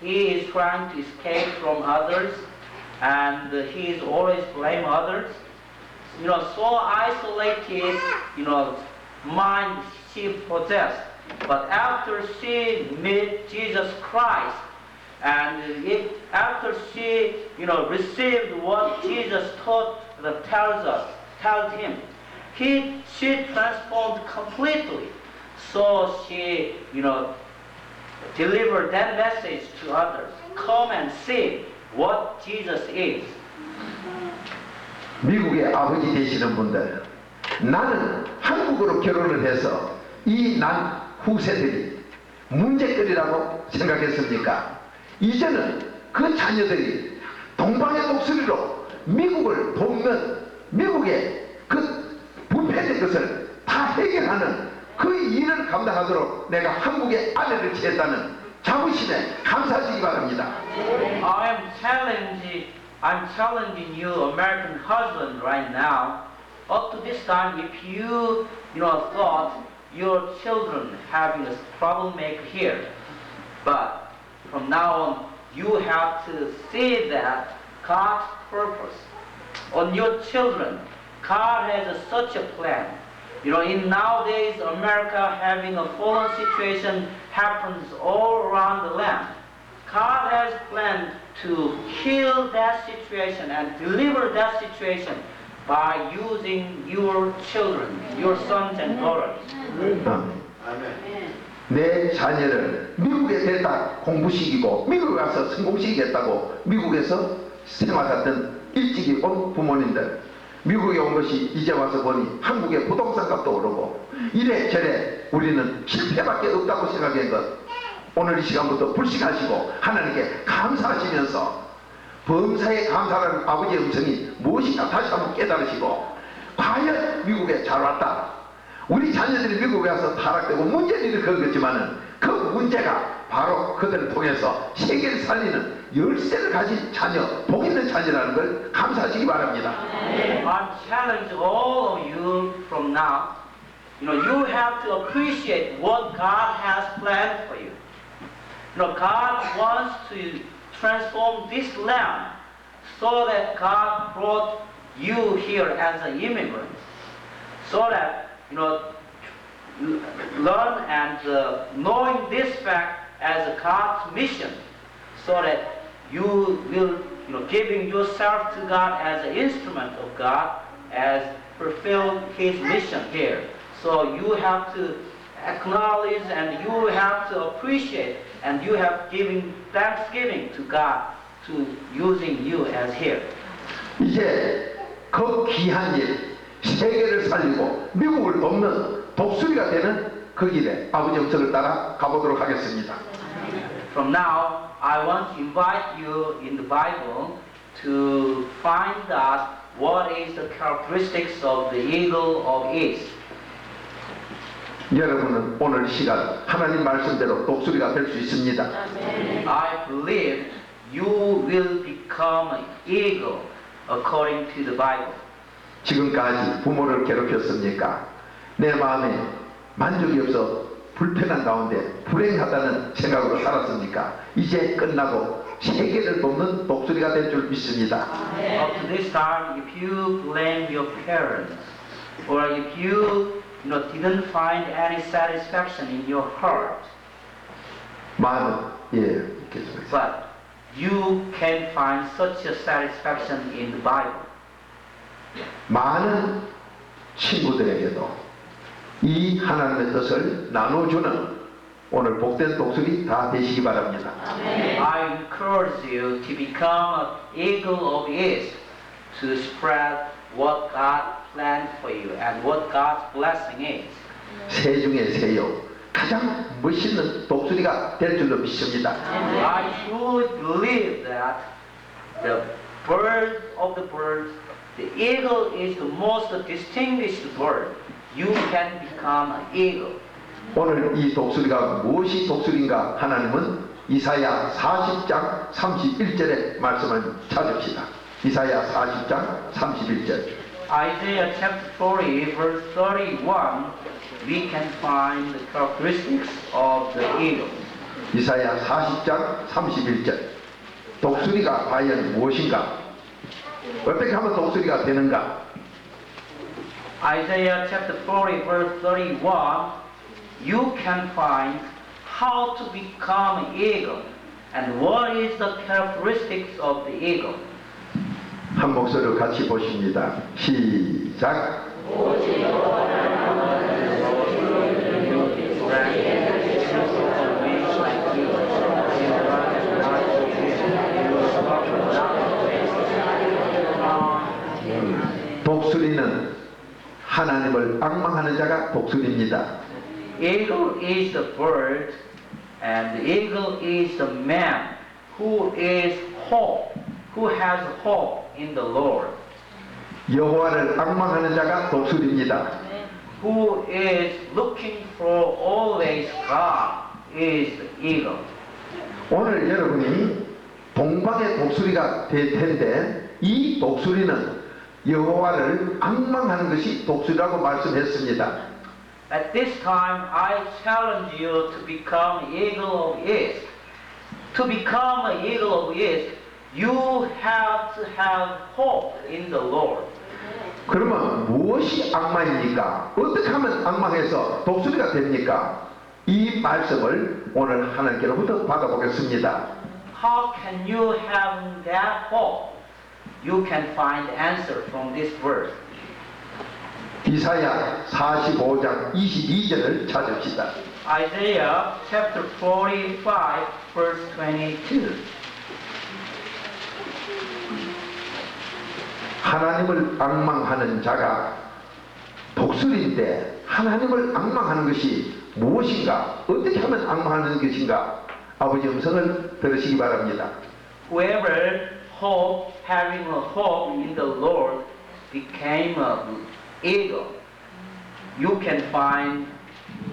[SPEAKER 2] he is trying to escape from others, and he is always blame others. So isolated, mind she possessed. But after she met Jesus Christ, and after she, received what Jesus tells him, she transformed completely. So she, delivered that message to others. Come and see what Jesus is.
[SPEAKER 1] 미국의 아버지 되시는 분들, 나는 한국으로 결혼을 해서 이 난 후세들이 문제거리라고 생각했습니까? 이제는 그 자녀들이 동방의 독수리로 미국을 돕는, 미국의 그 부패된 것을 다 해결하는 그 일을 감당하도록 내가 한국의 아내를 취했다는 자부심에 감사하시기 바랍니다.
[SPEAKER 2] I'm challenging you, American husband, right now. Up to this time, if you thought your children having a troublemaker here, but from now on, you have to see that God's purpose on your children. God has such a plan. In nowadays, America having a fallen situation happens all around the land. God has planned to heal that situation and deliver that situation by using your children, your sons and daughters.
[SPEAKER 1] 내 자녀를 미국에 데려다 공부시키고 미국에 가서 성공시키겠다고 미국에서 생활하던 일찍이 온 부모님들, 미국에 온 것이 이제 와서 보니 한국의 부동산 값도 오르고 이래저래 우리는 실패밖에 없다고 생각한 것, 오늘 이 시간부터 불식하시고 하나님께 감사하시면서 범사에 감사하는 아버지의 음성이 무엇인가 다시 한번 깨달으시고, 과연 미국에 잘 왔다, 우리 자녀들이 미국에 와서 타락되고 문제는 일으켰지만은 그 문제가 바로 그들을 통해서 세계를 살리는 열쇠를 가진 자녀, 복 있는 자녀라는 걸 감사하시기 바랍니다.
[SPEAKER 2] I challenge all of you from now. You have to appreciate what God has planned for you. God wants to transform this land so that God brought you here as an immigrant, so that learn and knowing this fact as God's mission, so that you will giving yourself to God as an instrument of God, as fulfill His mission here. So you have to acknowledge and you have to appreciate and you have given thanksgiving to God to using you as here.
[SPEAKER 1] 이제 그 귀한 일, 세계를 살리고 미국을 돕는 독수리가 되는 그 길에 아버지 음성을 따라 가보도록 하겠습니다.
[SPEAKER 2] From now, I want to invite you in the Bible to find out what is the characteristics of the eagle of east.
[SPEAKER 1] 여러분은 오늘 시간 하나님 말씀대로 독수리가 될 수 있습니다.
[SPEAKER 2] I believe you will become an eagle according to the Bible.
[SPEAKER 1] 지금까지 부모를 괴롭혔습니까? 내 마음에 만족이 없어 불편한 가운데 불행하다는 생각으로 살았습니까? 이제 끝나고 세계를 돕는 독수리가 될 줄 믿습니다.
[SPEAKER 2] Up to this time, if you blame your parents, or if you didn't find any satisfaction in your heart,
[SPEAKER 1] 마음은 계속해서
[SPEAKER 2] but you can find such a satisfaction in the Bible.
[SPEAKER 1] 많은 친구들에게도 이 하나님의 뜻을 나눠주는 오늘 복된 독수리 다 되시기 바랍니다.
[SPEAKER 2] I encourage you to become an eagle of east, to spread what God planned for you and what God's blessing is.
[SPEAKER 1] 새 중에 새요, 가장 멋있는 독수리가 될 줄로 믿습니다.
[SPEAKER 2] I truly believe that the bird of the birds, the eagle is the most distinguished bird. You can become an eagle.
[SPEAKER 1] 오늘 이 독수리가 무엇이 독수리인가 하나님은 이사야 40장 31절의 말씀을 찾읍시다. 이사야 40장 31절.
[SPEAKER 2] Isaiah chapter 40 verse 31, we can find the characteristics of the eagle.
[SPEAKER 1] 이사야 40장 31절. 독수리가 과연 무엇인가? 어떻게 하면 독수리가 되는가?
[SPEAKER 2] Isaiah chapter 40 verse 31, you can find how to become an eagle and what is the characteristics of the eagle.
[SPEAKER 1] 한 목소리로 같이 보십니다. 시작. 악망하는 자가 독수리입니다.
[SPEAKER 2] Eagle is the bird, and the eagle is the man who is hope, who has hope in the Lord,
[SPEAKER 1] 여호와를 악망하는 자가 독수리입니다.
[SPEAKER 2] who is looking for always God is the eagle.
[SPEAKER 1] 오늘 여러분이 동방의 독수리가 될 텐데 이 독수리는 여호와를 악망하는 것이 독수리라고 말씀했습니다.
[SPEAKER 2] At this time, I challenge you to become eagle of east. To become an eagle of east, you have to have hope in the Lord.
[SPEAKER 1] 그러면 무엇이 악망입니까? 어떻게 하면 악망해서 독수리가 됩니까? 이 말씀을 오늘 하나님께로부터 받아보겠습니다.
[SPEAKER 2] How can you have that hope? You can find answer from this verse.
[SPEAKER 1] 이사야 45장 22절을 찾읍시다.
[SPEAKER 2] Isaiah chapter 45, verse 22.
[SPEAKER 1] 하나님을 악망하는 자가 독수리인데 하나님을 악망하는 것이 무엇인가? 어떻게 하면 악망하는 것인가? 아버지 음성을 들으시기 바랍니다.
[SPEAKER 2] Whoever hope, having a hope in the Lord, became an eagle. You can find,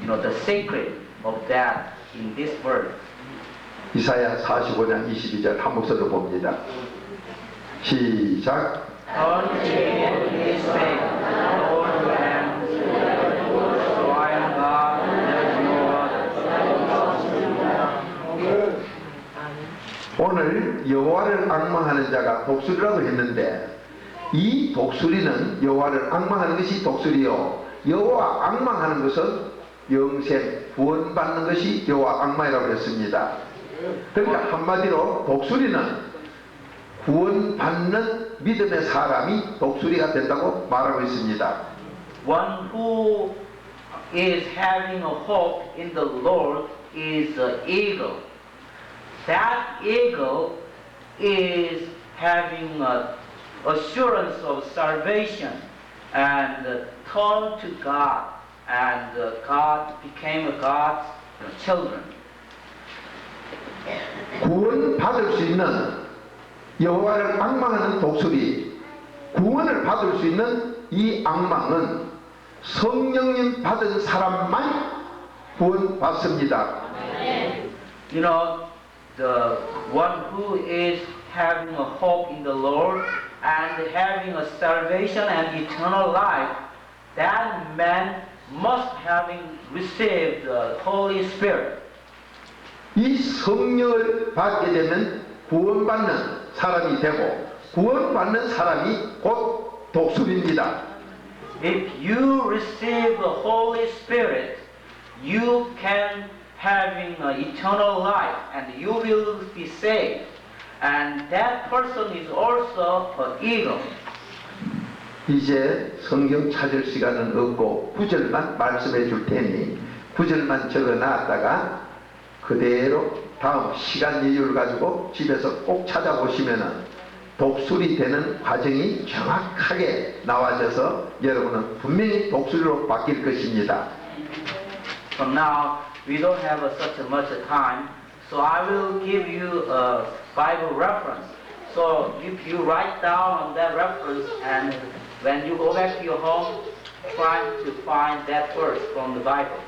[SPEAKER 2] the secret of that in this verse.
[SPEAKER 1] 이사야 45장 22절 한 목소리로 봅니다. 시작.
[SPEAKER 2] Turn to his faith, Lord and so I am God, there is no other.
[SPEAKER 1] 오늘 여호와를 악망하는 자가 독수리라고 했는데 이 독수리는 여호와를 악망하는 것이 독수리요 여호와 악망하는 것은 영생 구원받는 것이 여호와 악망이라고 했습니다. 그러니까 한마디로 독수리는 구원받는 믿음의 사람이 독수리가 된다고 말하고 있습니다.
[SPEAKER 2] One who is having a hope in the Lord is an eagle. That eagle is having an assurance of salvation and turned to God, and God became God's children.
[SPEAKER 1] 구원받을 수 있는 여호와를 악망하는 독수리, 구원을 받을 수 있는 이 악망은 성령님 받은 사람만 구원받습니다.
[SPEAKER 2] The one who is having a hope in the Lord and having a salvation and eternal life, that man must having received the Holy Spirit.
[SPEAKER 1] 이 성령을 받게 되면 구원받는 사람이 되고 구원받는 사람이 곧 독수리입니다.
[SPEAKER 2] If you receive the Holy Spirit, you can having eternal life and you will be saved. And that person is also an eagle.
[SPEAKER 1] 이제 성경 찾을 시간은 없고 9절만 말씀해 줄 테니 9절만 적어 놨다가 그대로 다음 시간 여유를 가지고 집에서 꼭 찾아보시면은 독수리 되는 과정이 정확하게 나와져서 여러분은 분명히 독수리로 바뀔 것입니다.
[SPEAKER 2] From now, we don't have such much time, so I will give you a Bible reference. So if you write down on that reference and when you go back to your home, try to find that verse from the Bible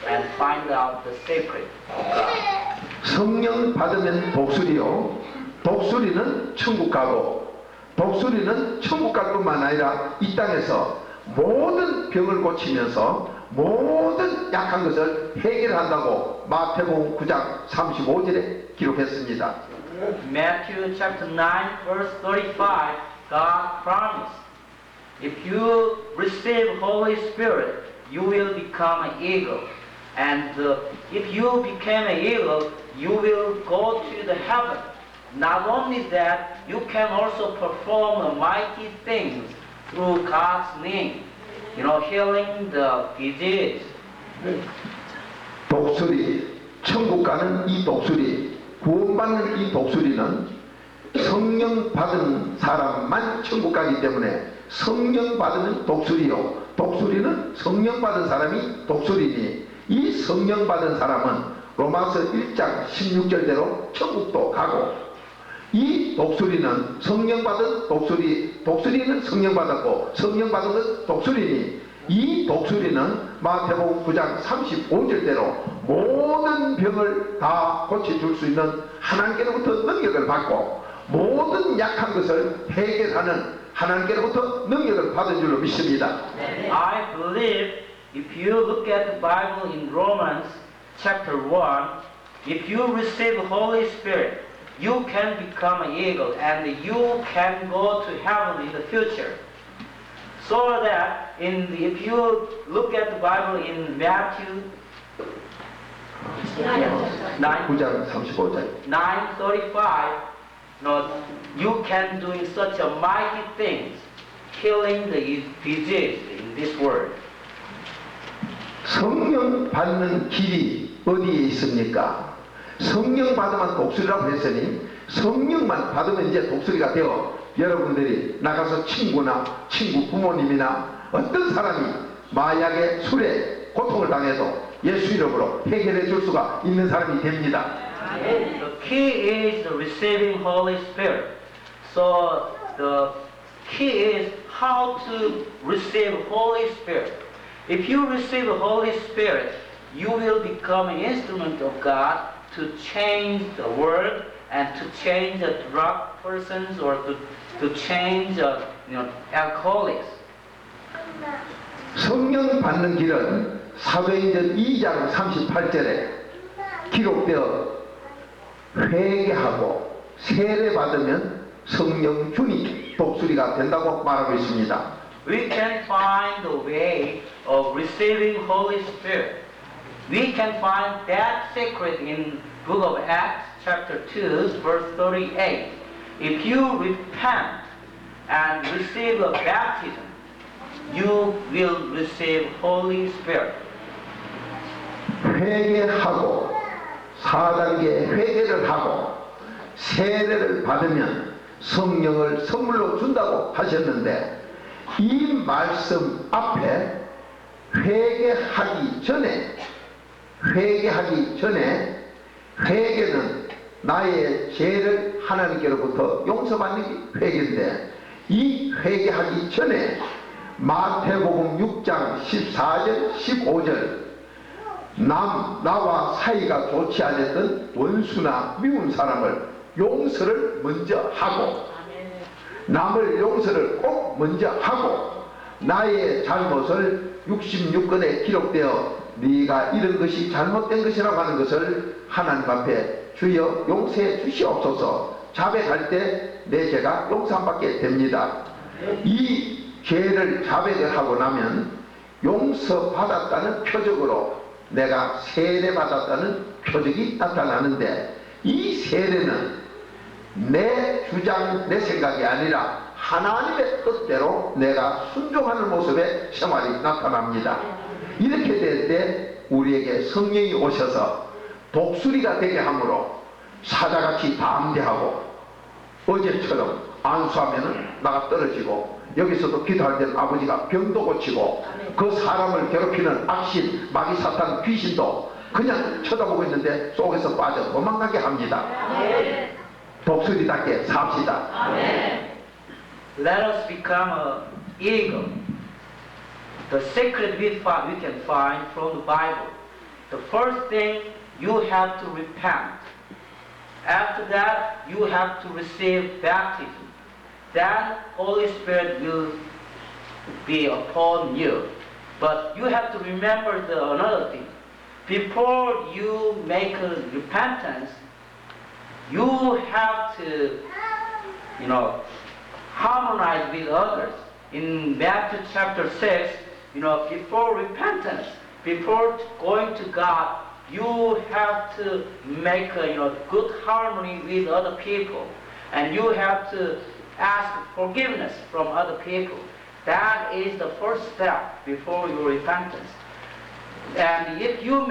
[SPEAKER 2] and find out the secret of God.
[SPEAKER 1] 성령 받으면 독수리요. 독수리는 천국 가고 독수리는 천국 갈 뿐만 아니라 이 땅에서 모든 병을 고치면서 모든 약한 것을 해결한다고 마태복음 9장 35절에 기록했습니다.
[SPEAKER 2] Matthew chapter 9 verse 35, God promised, if you receive Holy Spirit, you will become an eagle. And if you become an eagle, you will go to the heaven. Not only that, you can also perform mighty things through God's name. Healing the disease.
[SPEAKER 1] 독수리, 천국 가는 이 독수리, 구원받는 이 독수리는 성령 받은 사람만 천국 가기 때문에 성령 받으면 독수리요. 독수리는 성령 받은 사람이 독수리니 이 성령 받은 사람은 로마서 1장 16절대로 천국도 가고 이 독수리는 성령 받은 독수리는 성령 받았고 성령 받은 건 독수리니 이 독수리는 마태복음 9장 35절대로 모든 병을 다 고쳐줄 수 있는 하나님께로부터 능력을 받고 모든 약한 것을 해결하는 하나님께로부터 능력을 받은 줄로 믿습니다.
[SPEAKER 2] I believe if you look at the Bible in Romans chapter 1, if you receive Holy Spirit, you can become an eagle and you can go to heaven in the future. So that if you look at the Bible in Matthew
[SPEAKER 1] 9장 35절
[SPEAKER 2] 9:35, you can do such a mighty things, healing the disease in this world.
[SPEAKER 1] 성령 받는 길이 어디에 있습니까? 성령 받으면 독수리라고 했으니 성령만 받으면 이제 독수리가 되어 여러분들이 나가서 친구 부모님이나 어떤 사람이 마약에 술에 고통을 당해도 예수 이름으로 해결해 줄 수가 있는 사람이 됩니다.
[SPEAKER 2] The key is receiving Holy Spirit. So the key is how to receive Holy Spirit. If you receive the Holy Spirit, you will become an instrument of God to change the world and to change the drug persons or to change alcoholics.
[SPEAKER 1] 성령 받는 길은 사도행전 2장 38절에 기록되어 회개하고 세례 받으면 성령 주니 독수리가 된다고 말하고 있습니다.
[SPEAKER 2] We can find the way of receiving Holy Spirit. We can find that secret in book of Acts chapter 2 verse 38. If you repent and receive a baptism, you will receive Holy Spirit.
[SPEAKER 1] 회개하고 4단계 회개를 하고 세례를 받으면 성령을 선물로 준다고 하셨는데 이 말씀 앞에 회개하기 전에 회개는 나의 죄를 하나님께로부터 용서받는 게 회개인데 이 회개하기 전에 마태복음 6장 14절 15절 나와 사이가 좋지 않았던 원수나 미운 사람을 용서를 먼저 하고 남을 용서를 꼭 먼저 하고 나의 잘못을 66권에 기록되어 네가 이런 것이 잘못된 것이라고 하는 것을 하나님 앞에 주여 용서해 주시옵소서 자백할 때 내 죄가 용서받게 됩니다. 이 죄를 자백을 하고 나면 용서받았다는 표적으로 내가 세례받았다는 표적이 나타나는데 이 세례는 내 주장, 내 생각이 아니라 하나님의 뜻대로 내가 순종하는 모습의 생활이 나타납니다. 이렇게 될 때 우리에게 성령이 오셔서 독수리가 되게 함으로 사자같이 담대하고 어제처럼 안수하면은 나가 떨어지고 여기서도 기도할 때는 아버지가 병도 고치고 그 사람을 괴롭히는 악신, 마귀 사탄, 귀신도 그냥 쳐다보고 있는데 속에서 빠져 도망가게 합니다. 독수리답게 삽시다.
[SPEAKER 2] Let us become an eagle. The secret we can find from the Bible. The first thing, you have to repent. After that, you have to receive baptism. Then Holy Spirit will be upon you. But you have to remember another thing. Before you make a repentance, you have to, harmonize with others. In Matthew chapter 6, before repentance, before going to God, you have to make a good harmony with other people, and you have to ask forgiveness from other people. That is the first step before your repentance. And if you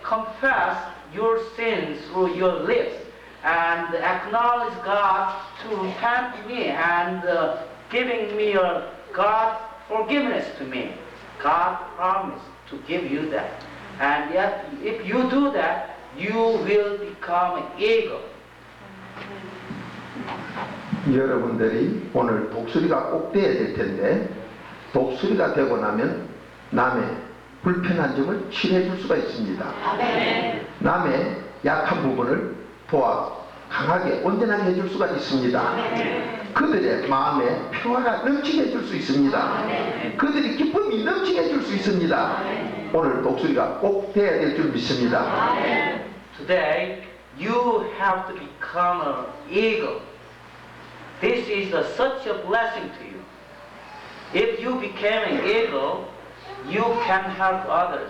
[SPEAKER 2] confess your sins through your lips and acknowledge God to repent me and giving me God's forgiveness to me, God promised to give you that. And yet, if you do that, you will become an eagle.
[SPEAKER 1] 여러분들이 오늘 독수리가 꼭 돼야 될 텐데 독수리가 되고 나면 남의 불편한 점을 치료해 줄 수가 있습니다. 남의 약한 부분을 도와 강하게 온전하게 해줄 수가 있습니다. 그들의 마음에 평화가 넘치게 해줄 수 있습니다. 그들이 기쁨이 넘치게 해줄 수 있습니다. 오늘 독수리가 꼭 돼야 될 줄 믿습니다.
[SPEAKER 2] Today, you have to become an eagle. This is such a blessing to you. If you became an eagle, you can help others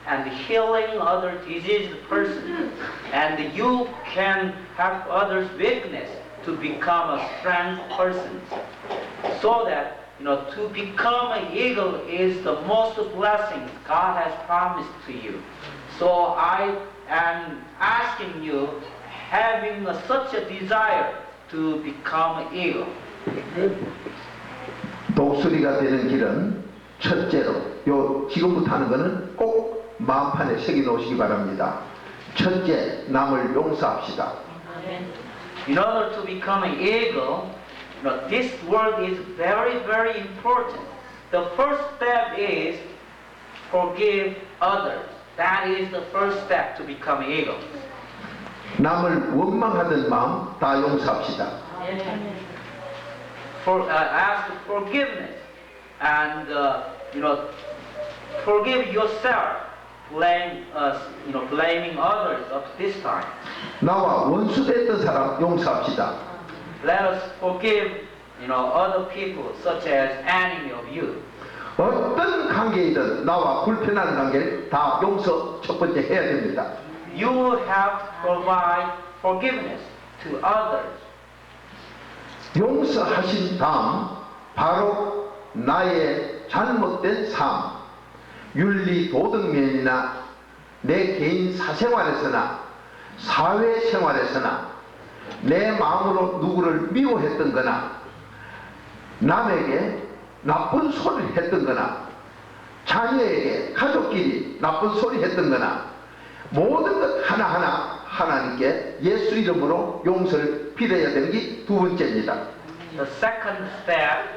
[SPEAKER 2] and healing other diseased person, and you can help others' weakness to become a strong person. So that to become an eagle is the most blessing God has promised to you. So I am asking you, having such a desire to become an eagle.
[SPEAKER 1] 독수리가 되는 길은 첫째로 지금부터 하는 것은 꼭 마음판에 새겨 놓으시기 바랍니다. 첫째, 남을 용서합시다.
[SPEAKER 2] In order to become an eagle, this word is very, very important. The first step is forgive others. That is the first step to become an eagle.
[SPEAKER 1] 남을 원망하던 마음 다 용서합시다.
[SPEAKER 2] Ask forgiveness and forgive yourself. Blaming others up to this time.
[SPEAKER 1] 나와 원수됐던 사람 용서합시다.
[SPEAKER 2] Let us forgive, other people such as enemy of you.
[SPEAKER 1] 어떤 관계이든 나와 불편한 관계를 다 용서 첫 번째 해야 됩니다.
[SPEAKER 2] You have to provide forgiveness to others.
[SPEAKER 1] 용서하신 다음 바로 나의 잘못된 삶, 윤리 도덕면이나 내 개인 사생활에서나 사회생활에서나 내 마음으로 누구를 미워했던 거나 남에게 나쁜 소리를 했던 거나 자녀에게 가족끼리 나쁜 소리 했던 거나 모든 것 하나하나 하나님께 예수 이름으로 용서를 빌어야 되는 게 두 번째입니다.
[SPEAKER 2] The second step,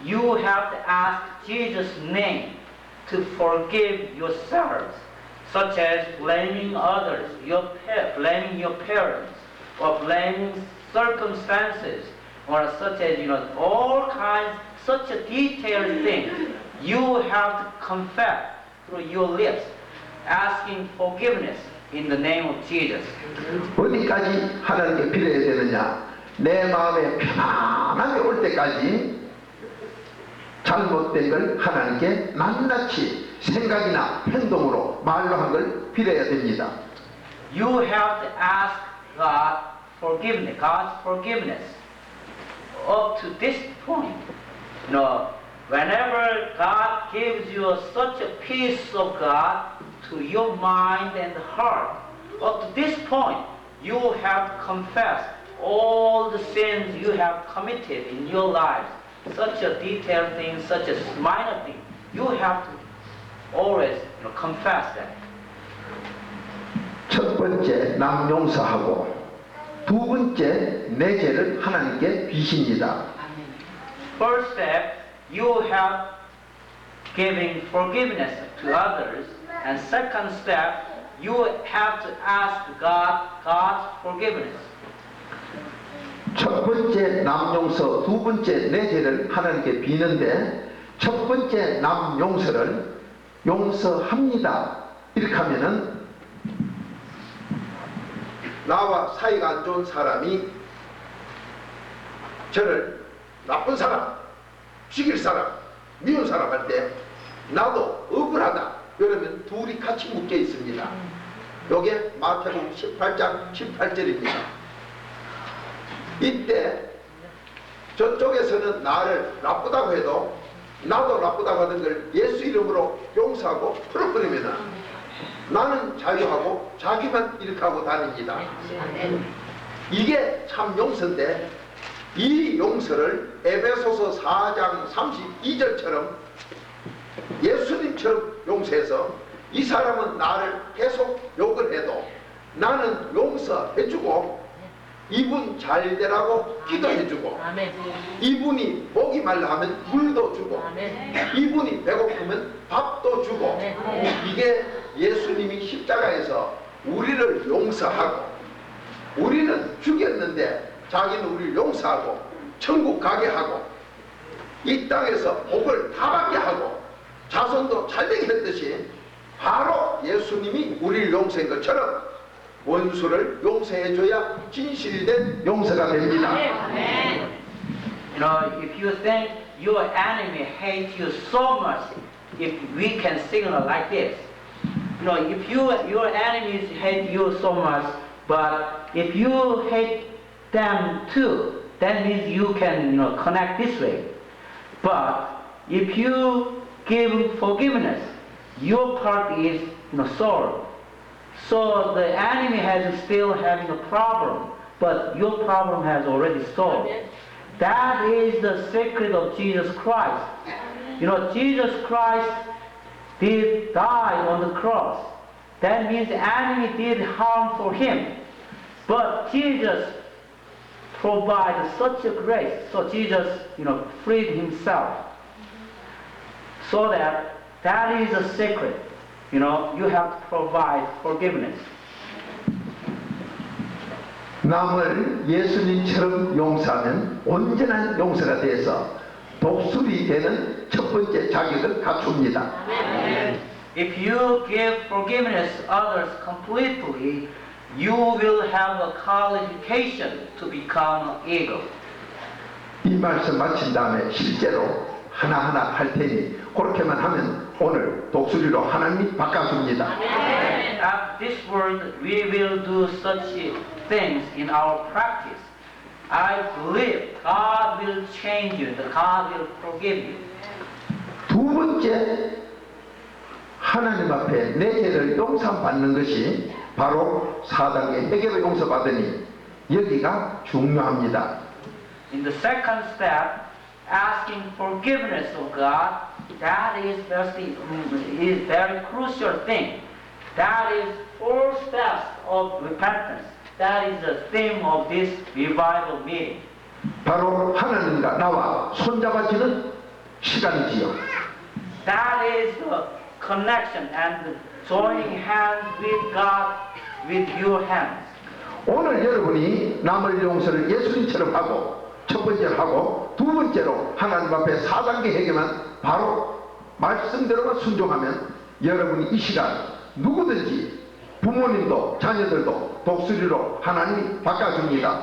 [SPEAKER 2] you have to ask Jesus' name to forgive yourselves, such as blaming others, blaming your parents, or blaming circumstances, or such as all kinds, such a detailed things. You have to confess through your lips, asking forgiveness in the name of Jesus.
[SPEAKER 1] 어디까지 하나님께 빌어야 되느냐? 내 마음에 편안하게 올 때까지 잘못된 걸 하나님께 낱낱이 생각이나 행동으로 말로 한 걸 빌어야 됩니다.
[SPEAKER 2] You have to ask God's forgiveness up to this point. Whenever God gives you such a peace of God to your mind and heart, up to this point, you have to confess all the sins you have committed in your lives. Such a detailed thing, such a minor thing, you have to always confess that.
[SPEAKER 1] 첫 번째 남 용서하고 두 번째 내 죄를 하나님께 비십니다.
[SPEAKER 2] First step, you have giving forgiveness to others, and second step, you have to ask God's forgiveness.
[SPEAKER 1] 첫 번째 남 용서, 두 번째 내 죄를 하나님께 비는데 첫 번째 남 용서를 용서합니다. 이렇게 하면은 나와 사이가 안 좋은 사람이 저를 나쁜 사람, 죽일 사람, 미운 사람 할 때 나도 억울하다. 그러면 둘이 같이 묶여 있습니다. 요게 마태복음 18장 18절입니다. 이때 저쪽에서는 나를 나쁘다고 해도 나도 나쁘다고 하는 걸 예수 이름으로 용서하고 풀어버리면 나는 자유하고 자기만 이렇게 하고 다닙니다. 이게 참 용서인데 이 용서를 에베소서 4장 32절처럼 예수님처럼 용서해서 이 사람은 나를 계속 욕을 해도 나는 용서해주고 이분 잘 되라고 기도해주고
[SPEAKER 3] 아멘.
[SPEAKER 1] 이분이 목이 말라 하면 물도 주고
[SPEAKER 3] 아멘.
[SPEAKER 1] 이분이 배고프면 밥도 주고
[SPEAKER 3] 아멘.
[SPEAKER 1] 이게 예수님이 십자가에서 우리를 용서하고 우리는 죽였는데 자기는 우리를 용서하고 천국 가게 하고 이 땅에서 복을 다 받게 하고 자손도 잘되게 했듯이 바로 예수님이 우리를 용서한 것처럼 원수를 용서해줘야 진실된 용서가 됩니다.
[SPEAKER 2] You know, if you think your enemy hates you so much, if we can signal like this, you know, if your enemies hate you so much, but if you hate them too, that means you can, you know, connect this way. But if you give forgiveness, your part is, you know, solved. So the enemy has still having a problem, but your problem has already solved. That is the secret of Jesus Christ. You know, Jesus Christ did die on the cross. That means the enemy did harm for him. But Jesus provided such a grace. So Jesus, you know, freed himself. So that is a secret. You know, you have to provide forgiveness.
[SPEAKER 1] 남을 예수님처럼 용서하면 온전한 용서가 돼서 독수리 되는 첫 번째 자격을 갖춥니다.
[SPEAKER 2] If you give forgiveness to others completely, you will have a qualification to become an eagle.
[SPEAKER 1] 이 말씀 마친 다음에 실제로 하나하나 할 테니 그렇게만 하면 오늘 독수리로 하나님이 바꿔줍니다.
[SPEAKER 2] After this word, we will do such things in our practice. I believe God will change you, that God will forgive you.
[SPEAKER 1] 두 번째 하나님 앞에 내 죄를 용서받는 것이 바로 4단계 회개로 용서받으니 여기가 중요합니다.
[SPEAKER 2] In the second step, asking forgiveness of God, that is very crucial thing. That is 4 steps of repentance. That is the theme of this revival meeting.
[SPEAKER 1] 바로 하나님과 나와 손잡아지는 시간이지요.
[SPEAKER 2] That is the connection and joining hands with God with your hands.
[SPEAKER 1] 오늘 여러분이 남을 용서를 예수님처럼 하고 첫 번째로 하고 두 번째로 하나님 앞에 4단계 회개만 바로 말씀대로만 순종하면 여러분이 이 시간 누구든지 부모님도 자녀들도 독수리로 하나님이 바꿔줍니다.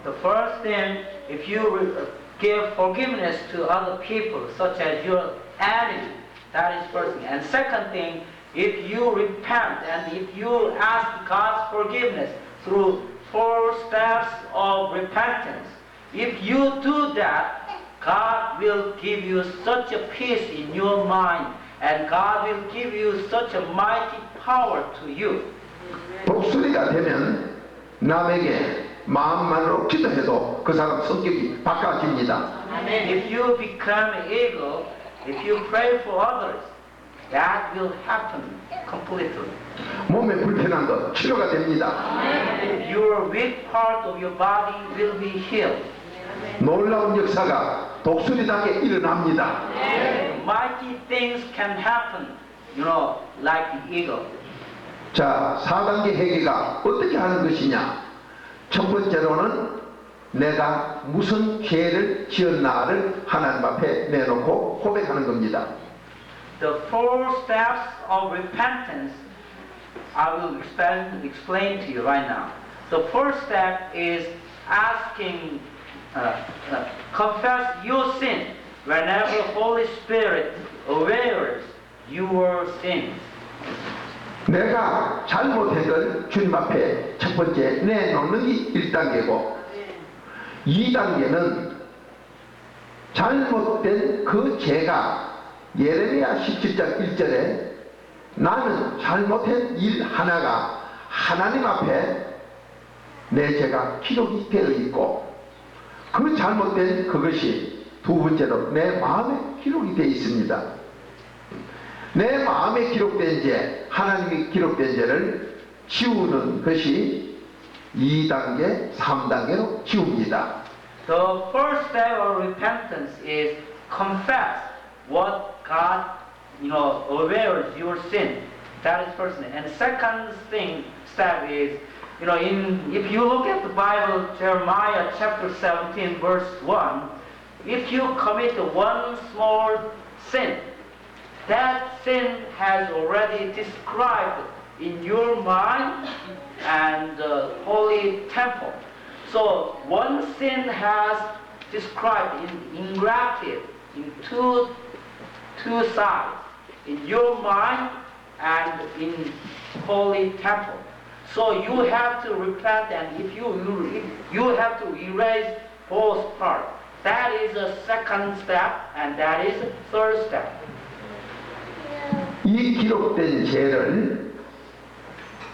[SPEAKER 2] The first thing, if you give forgiveness to other people, such as your enemy, that is first thing. And second thing, if you repent and if you ask God's forgiveness through 4 steps of repentance, if you do that, God will give you such a peace in your mind, and God will give you such a mighty power to you.
[SPEAKER 1] 독수리가 되면 남에게 마음만으로 기도해도 그 사람 성격이 바꿔집니다.
[SPEAKER 2] If you become an eagle, if you pray for others, that will happen completely.
[SPEAKER 1] 몸에 불편한 것 치료가 됩니다.
[SPEAKER 2] Your weak part of your body will be healed.
[SPEAKER 1] 놀라운 역사가 독수리답게 일어납니다.
[SPEAKER 2] Mighty things can happen, you know, like the eagle.
[SPEAKER 1] 자, 4단계 회개가 어떻게 하는 것이냐? 첫 번째로는 내가 무슨 죄를 지었나를 하나님 앞에 내놓고 고백하는 겁니다.
[SPEAKER 2] The 4 steps of repentance I will explain to you right now. The first step is asking, confess your sin whenever Holy Spirit awares your sins.
[SPEAKER 1] 내가 잘못한 걸 주님 앞에 첫 번째 내놓는 게 1단계고 2단계는 잘못된 그 죄가 예레미야 17장 1절에 나는 잘못한 일 하나가 하나님 앞에 내 죄가 기록이 되어 있고 그 잘못된 그것이 두 번째로 내 마음에 기록이 되어 있습니다. 내 마음에 기록된 죄, 하나님이 기록된 죄를 지우는 것이 2단계, 3단계로 지웁니다.
[SPEAKER 2] The first step of repentance is confess what God, awares your sin. That is first thing. And the second step is, if you look at the Bible, Jeremiah chapter 17, verse 1, if you commit one small sin, that sin has already described in your mind and the holy temple. So one sin has described engrafted in two sides, in your mind and in holy temple. So you have to repent, and if you have to erase both parts. That is the second step, and that is the third step.
[SPEAKER 1] 이 기록된 죄를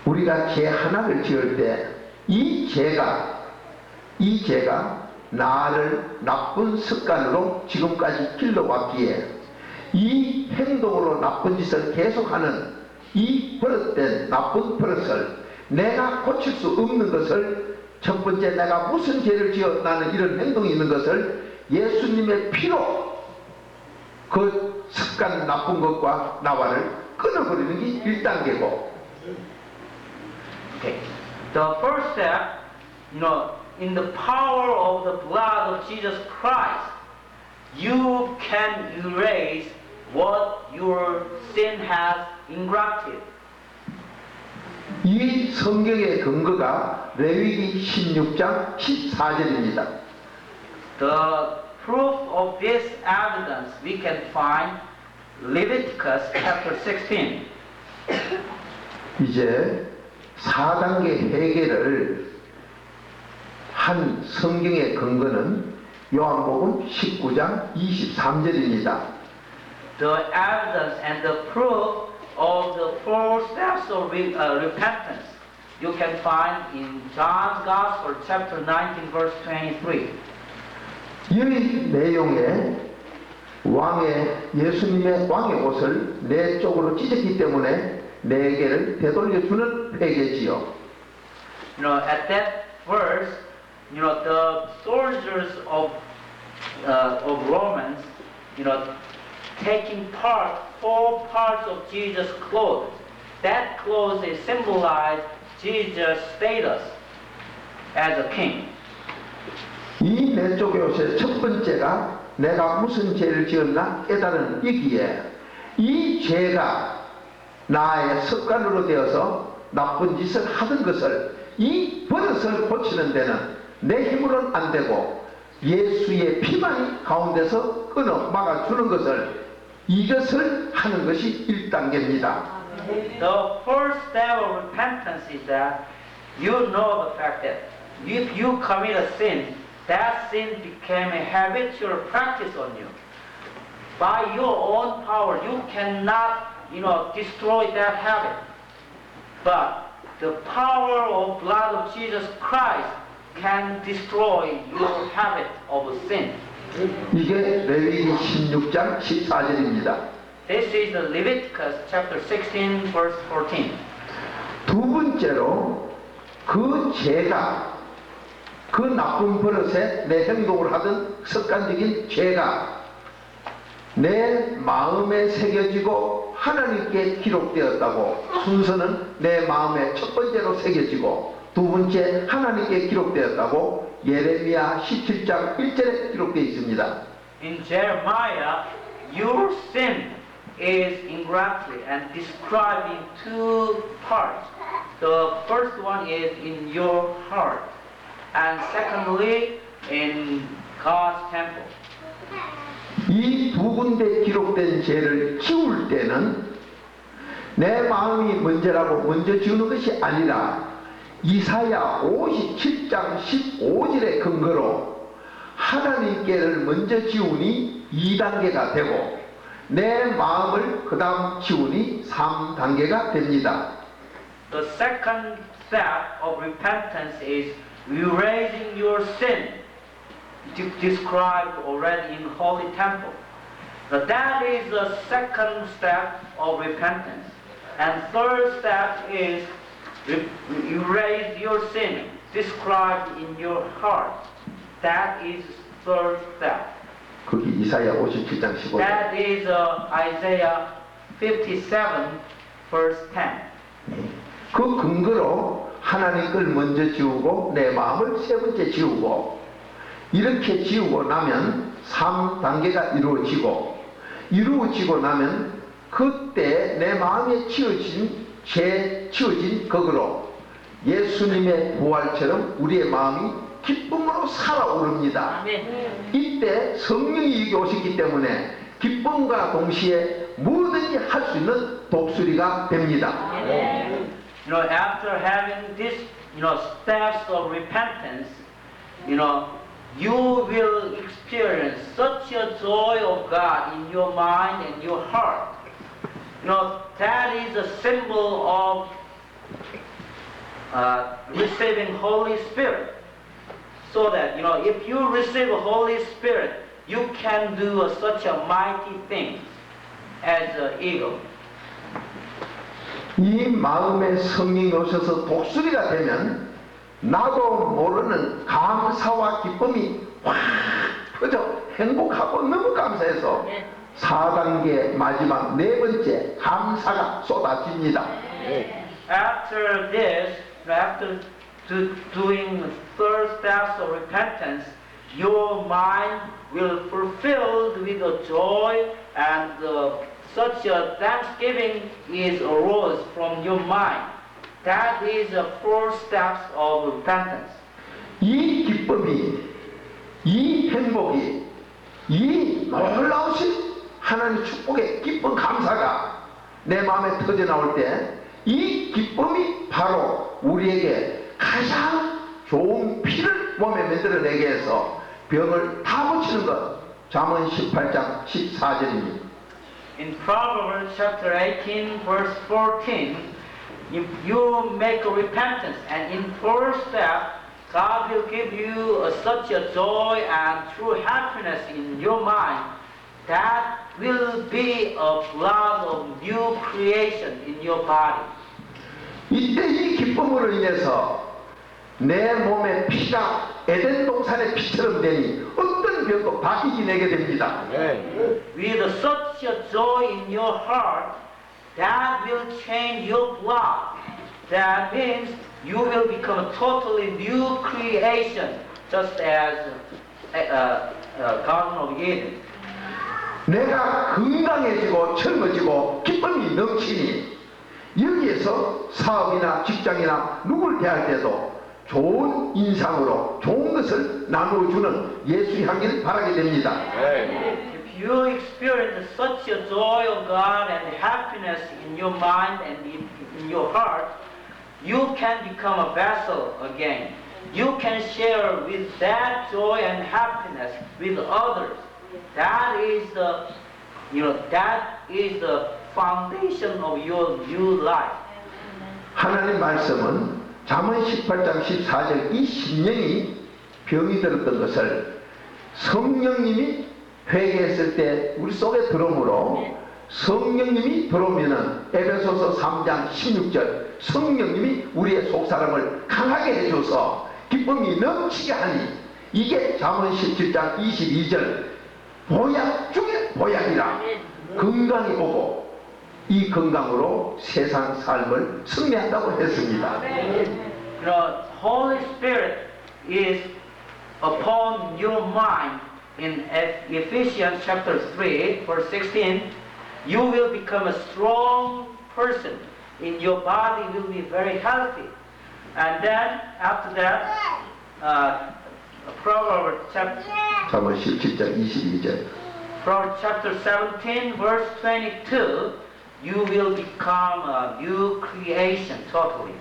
[SPEAKER 1] 우리가 죄 하나를 지을 때 이 죄가 나를 나쁜 습관으로 지금까지 길러왔기에 이 행동으로 나쁜 짓을 계속하는 이 버릇된 나쁜 버릇을 내가 고칠 수 없는 것을, 첫 번째 내가 무슨 죄를 지어 나는 이런 행동이 있는 것을 예수님의 피로 그 습관 나쁜 것과 나와를 끊어버리는 게 1단계고.
[SPEAKER 2] Okay. The first step, in the power of the blood of Jesus Christ, you can erase what your sin has engrafted.
[SPEAKER 1] 이 성경의 근거가 레위기 16장 14절입니다.
[SPEAKER 2] The proof of this evidence we can find Leviticus chapter 16.
[SPEAKER 1] 이제 4단계 해결을 한 성경의 근거는 요한복음 19장 23절입니다.
[SPEAKER 2] The evidence and the proof of the 4 steps of repentance you can find in John's Gospel chapter 19 verse 23.
[SPEAKER 1] 이 내용에 예수님의 왕의 옷을 내 쪽으로 찢었기 때문에 내게를 되돌려주는 회개지요.
[SPEAKER 2] At that verse, the soldiers of Romans, taking 4 parts of Jesus' clothes. That clothes is symbolize Jesus' status as a king.
[SPEAKER 1] 이 내 쪽의 옷의 첫 번째가 내가 무슨 죄를 지었나 깨달은 이기에 이 죄가 나의 습관으로 되어서 나쁜 짓을 하던 것을, 이 버릇을 고치는 데는 내 힘으로는 안 되고 예수의 피만이 가운데서 끊어 막아주는 것을, 이것을 하는 것이 1단계입니다.
[SPEAKER 2] The first step of repentance is that you know the fact that if you commit a sin, that sin became a habitual practice on you. By your own power, you cannot, destroy that habit. But the power of blood of Jesus Christ can destroy your habit of sin.
[SPEAKER 1] 이게 레위기 16장 14절입니다.
[SPEAKER 2] This is the Leviticus chapter 16 verse 14.
[SPEAKER 1] 두 번째로 그 죄가, 그 나쁜 버릇에 내 행동을 하던 습관적인 죄가 내 마음에 새겨지고 하나님께 기록되었다고. 순서는 내 마음에 첫 번째로 새겨지고 두 번째 하나님께 기록되었다고 예레미야 17장 1절에 기록되어 있습니다.
[SPEAKER 2] In Jeremiah, your sin is engrafted and described in 2 parts. The first one is in your heart, and secondly, in God's temple.
[SPEAKER 1] 이 두 군데 기록된 죄를 지울 때는 내 마음이 문제라고 먼저 지우는 것이 아니라 이사야 57장 15절의 근거로 하나님께를 먼저 지우니 2단계가 되고 내 마음을 그 다음 지우니 3단계가 됩니다.
[SPEAKER 2] The second step of repentance is erasing your sin, described already in Holy Temple. Now that is the second step of repentance. And third step is erase your sin, described in your heart. That is third step.
[SPEAKER 1] 그게 이사야 57장 15절.
[SPEAKER 2] That is Isaiah 57, verse 10.
[SPEAKER 1] 그 근거로 하나님 걸 먼저 지우고 내 마음을 세 번째 지우고 이렇게 지우고 나면 3단계가 이루어지고 나면 그때 내 마음에 지어진 거기로 예수님의 부활처럼 우리의 마음이 기쁨으로 살아오릅니다. 이때 성령이 여기 오셨기 때문에 기쁨과 동시에 뭐든지 할 수 있는 독수리가 됩니다.
[SPEAKER 2] You know, after having this, steps of repentance, you will experience such a joy of God in your mind and your heart. That is a symbol of receiving Holy Spirit. So that, if you receive a Holy Spirit, you can do such a mighty thing as an eagle.
[SPEAKER 1] 이 마음에 성령이 오셔서 독수리가 되면 나도 모르는 감사와 기쁨이 확 터져 행복하고 너무 감사해서 4단계 마지막 네 번째 감사가 쏟아집니다.
[SPEAKER 2] After this, after doing the third steps of repentance, your mind will be filled with the joy and such a thanksgiving is arose from your mind. That is the four steps of repentance.
[SPEAKER 1] 이 기쁨이, 이 행복이, 이 놀라우신 하나님 축복의 기쁜 감사가 내 마음에 터져 나올 때 이 기쁨이 바로 우리에게 가장 좋은 피를 몸에 만들어내게 해서 병을 다 고치는 것. 잠언 18장 14절입니다.
[SPEAKER 2] In Proverbs chapter 18 verse 14, if you make a repentance and in first step, God will give you such a joy and true happiness in your mind that will be a blood of new creation in your body.
[SPEAKER 1] 이때 이 기쁨으로 인해서 내 몸의 피가 에덴 동산의 피처럼 되니 어떤 병도 다 이겨내게 됩니다.
[SPEAKER 2] With such a joy in your heart, that will change your blood. That means you will become a totally new creation, just as Garden of Eden.
[SPEAKER 1] 내가 건강해지고 젊어지고 기쁨이 넘치니 여기에서 사업이나 직장이나 누굴 대할 때도 좋은 인상으로 좋은 것을 나누어주는 예수의 향기를 바라게 됩니다.
[SPEAKER 2] If you experience such a joy of God and happiness in your mind and in your heart, you can become a vessel again. You can share with that joy and happiness with others. That is the, that is the foundation of your new life.
[SPEAKER 1] 하나님 말씀은 잠언 18장 14절 이 심령이 병이 들었던 것을 성령님이 회개했을 때 우리 속에 들어오므로 성령님이 들어오면은 에베소서 3장 16절 성령님이 우리의 속사람을 강하게 해줘서 기쁨이 넘치게 하니 이게 잠언 17장 22절 보약 중에 보약이라 건강이 오고 이 건강으로 세상 삶을 승리한다고 했습니다.
[SPEAKER 2] Holy Spirit is upon your mind. In Ephesians chapter 3, verse 16, you will become a strong person. In your body will be very healthy. And then after that, Proverbs chapter
[SPEAKER 1] 잠언 17장 22절
[SPEAKER 2] Proverbs chapter 17, verse 22, you will become a new creation totally.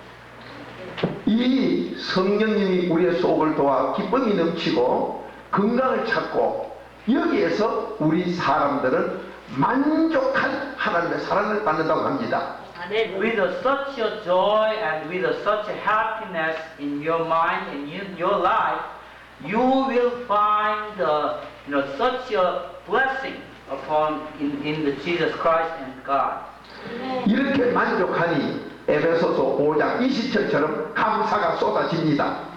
[SPEAKER 1] 이 성령님이 우리의 속을 도와 기쁨이 넘치고 건강을 찾고 여기에서 우리 사람들은 만족한 하나님의 사랑을 받는다고 합니다.
[SPEAKER 2] With such a joy and with such a happiness in your mind and in your life, you will find such a blessing in the Jesus Christ and God.
[SPEAKER 1] 이렇게 만족하니 에베소서 5장 20절처럼 감사가 쏟아집니다.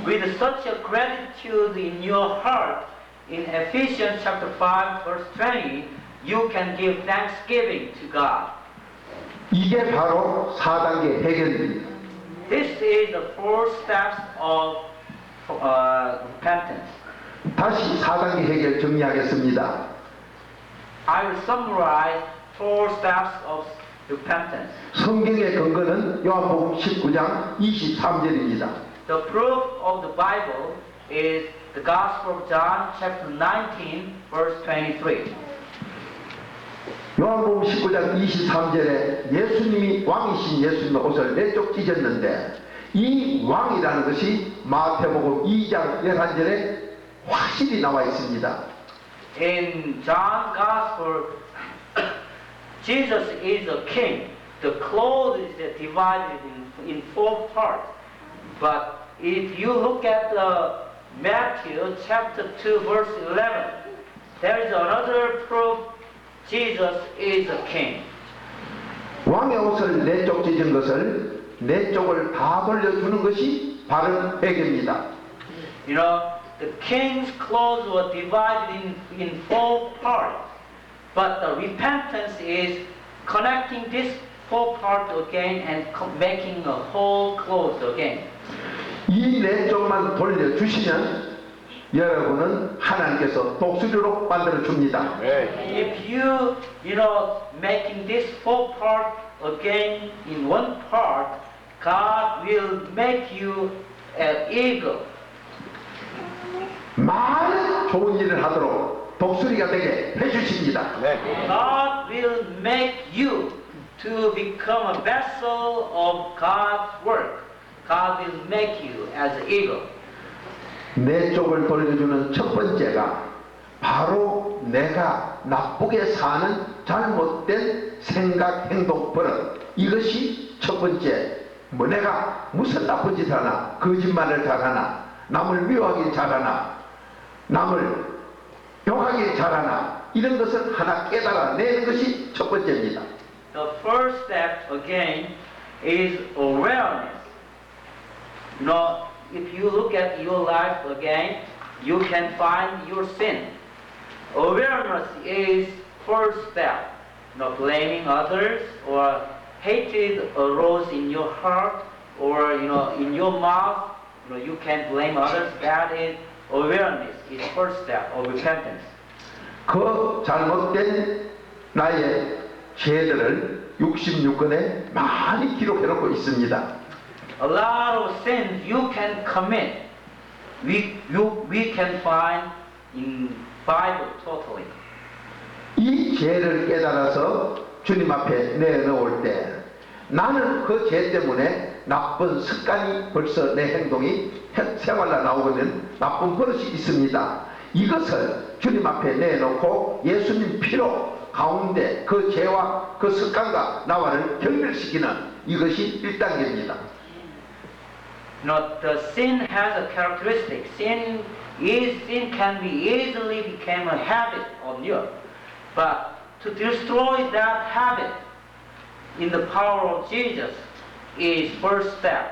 [SPEAKER 2] With such a gratitude in your heart, in Ephesians chapter 5 verse 20, you can give thanksgiving to God.
[SPEAKER 1] 이게 바로 4단계 해결입니다.
[SPEAKER 2] This is the 4 steps of repentance.
[SPEAKER 1] 다시 4단계 해결 정리하겠습니다.
[SPEAKER 2] I will summarize 4 steps of repentance.
[SPEAKER 1] 성경의 근거는 요한복음 19장 23절입니다.
[SPEAKER 2] The proof of the Bible is the Gospel of John chapter 19 verse 23.
[SPEAKER 1] 요한복음 19장 23절에 예수님이 왕이신 예수님의 옷을 4쪽 찢었는데 이 왕이라는 것이 마태복음 2장 11절에 확실히 나와 있습니다.
[SPEAKER 2] In John's Gospel, Jesus is a king. The clothes is divided in 4 parts. But if you look at Matthew chapter 2 verse 11, there is another proof Jesus is a king.
[SPEAKER 1] 왕의 옷을 4쪽 찢은 것을 4쪽을 다 돌려주는 것이 바른 회개입니다.
[SPEAKER 2] You know, the king's clothes were divided in 4 parts. But the repentance is connecting this 4 parts again and making a whole clothes again.
[SPEAKER 1] 이 4쪽만 돌려주시면 여러분은 하나님께서 독수리로 만들어 줍니다.
[SPEAKER 2] If you making this 4 part again in 1 part, God will make you an eagle.
[SPEAKER 1] 많은 좋은 일을 하도록 독수리가 되게 해주십니다.
[SPEAKER 2] God will make you to become a vessel of God's work. God will make you as an eagle.
[SPEAKER 1] 4쪽을 돌려주는 첫 번째가 바로 내가 나쁘게 사는 잘못된 생각, 행동, 버릇, 이것이 첫 번째. 내가 무슨 나쁜 짓 하나, 거짓말을 잘하나, 남을 미워하기 잘하나, 남을 욕하기 잘하나, 이런 것을 하나 깨달아내는 것이 첫 번째입니다.
[SPEAKER 2] The first step again is awareness. If you look at your life again, you can find your sin. Awareness is first step. Blaming others or hatred arose in your heart or in your mouth. You can blame others. That is awareness. Is first step of repentance.
[SPEAKER 1] 그 잘못된 나의 죄들을 66권에 많이 기록해놓고 있습니다.
[SPEAKER 2] A lot of sins you can commit, we can find in Bible totally.
[SPEAKER 1] 이 죄를 깨달아서 주님 앞에 내놓을 때 나는 그 죄 때문에 나쁜 습관이 벌써 내 행동이 생활로 나오거든 나쁜 버릇이 있습니다. 이것을 주님 앞에 내놓고 예수님 피로 가운데 그 죄와 그 습관과 나와를 결별시키는 이것이 1단계입니다.
[SPEAKER 2] The sin has a characteristic. Sin can be easily become a habit on you. But to destroy that habit in the power of Jesus is first step.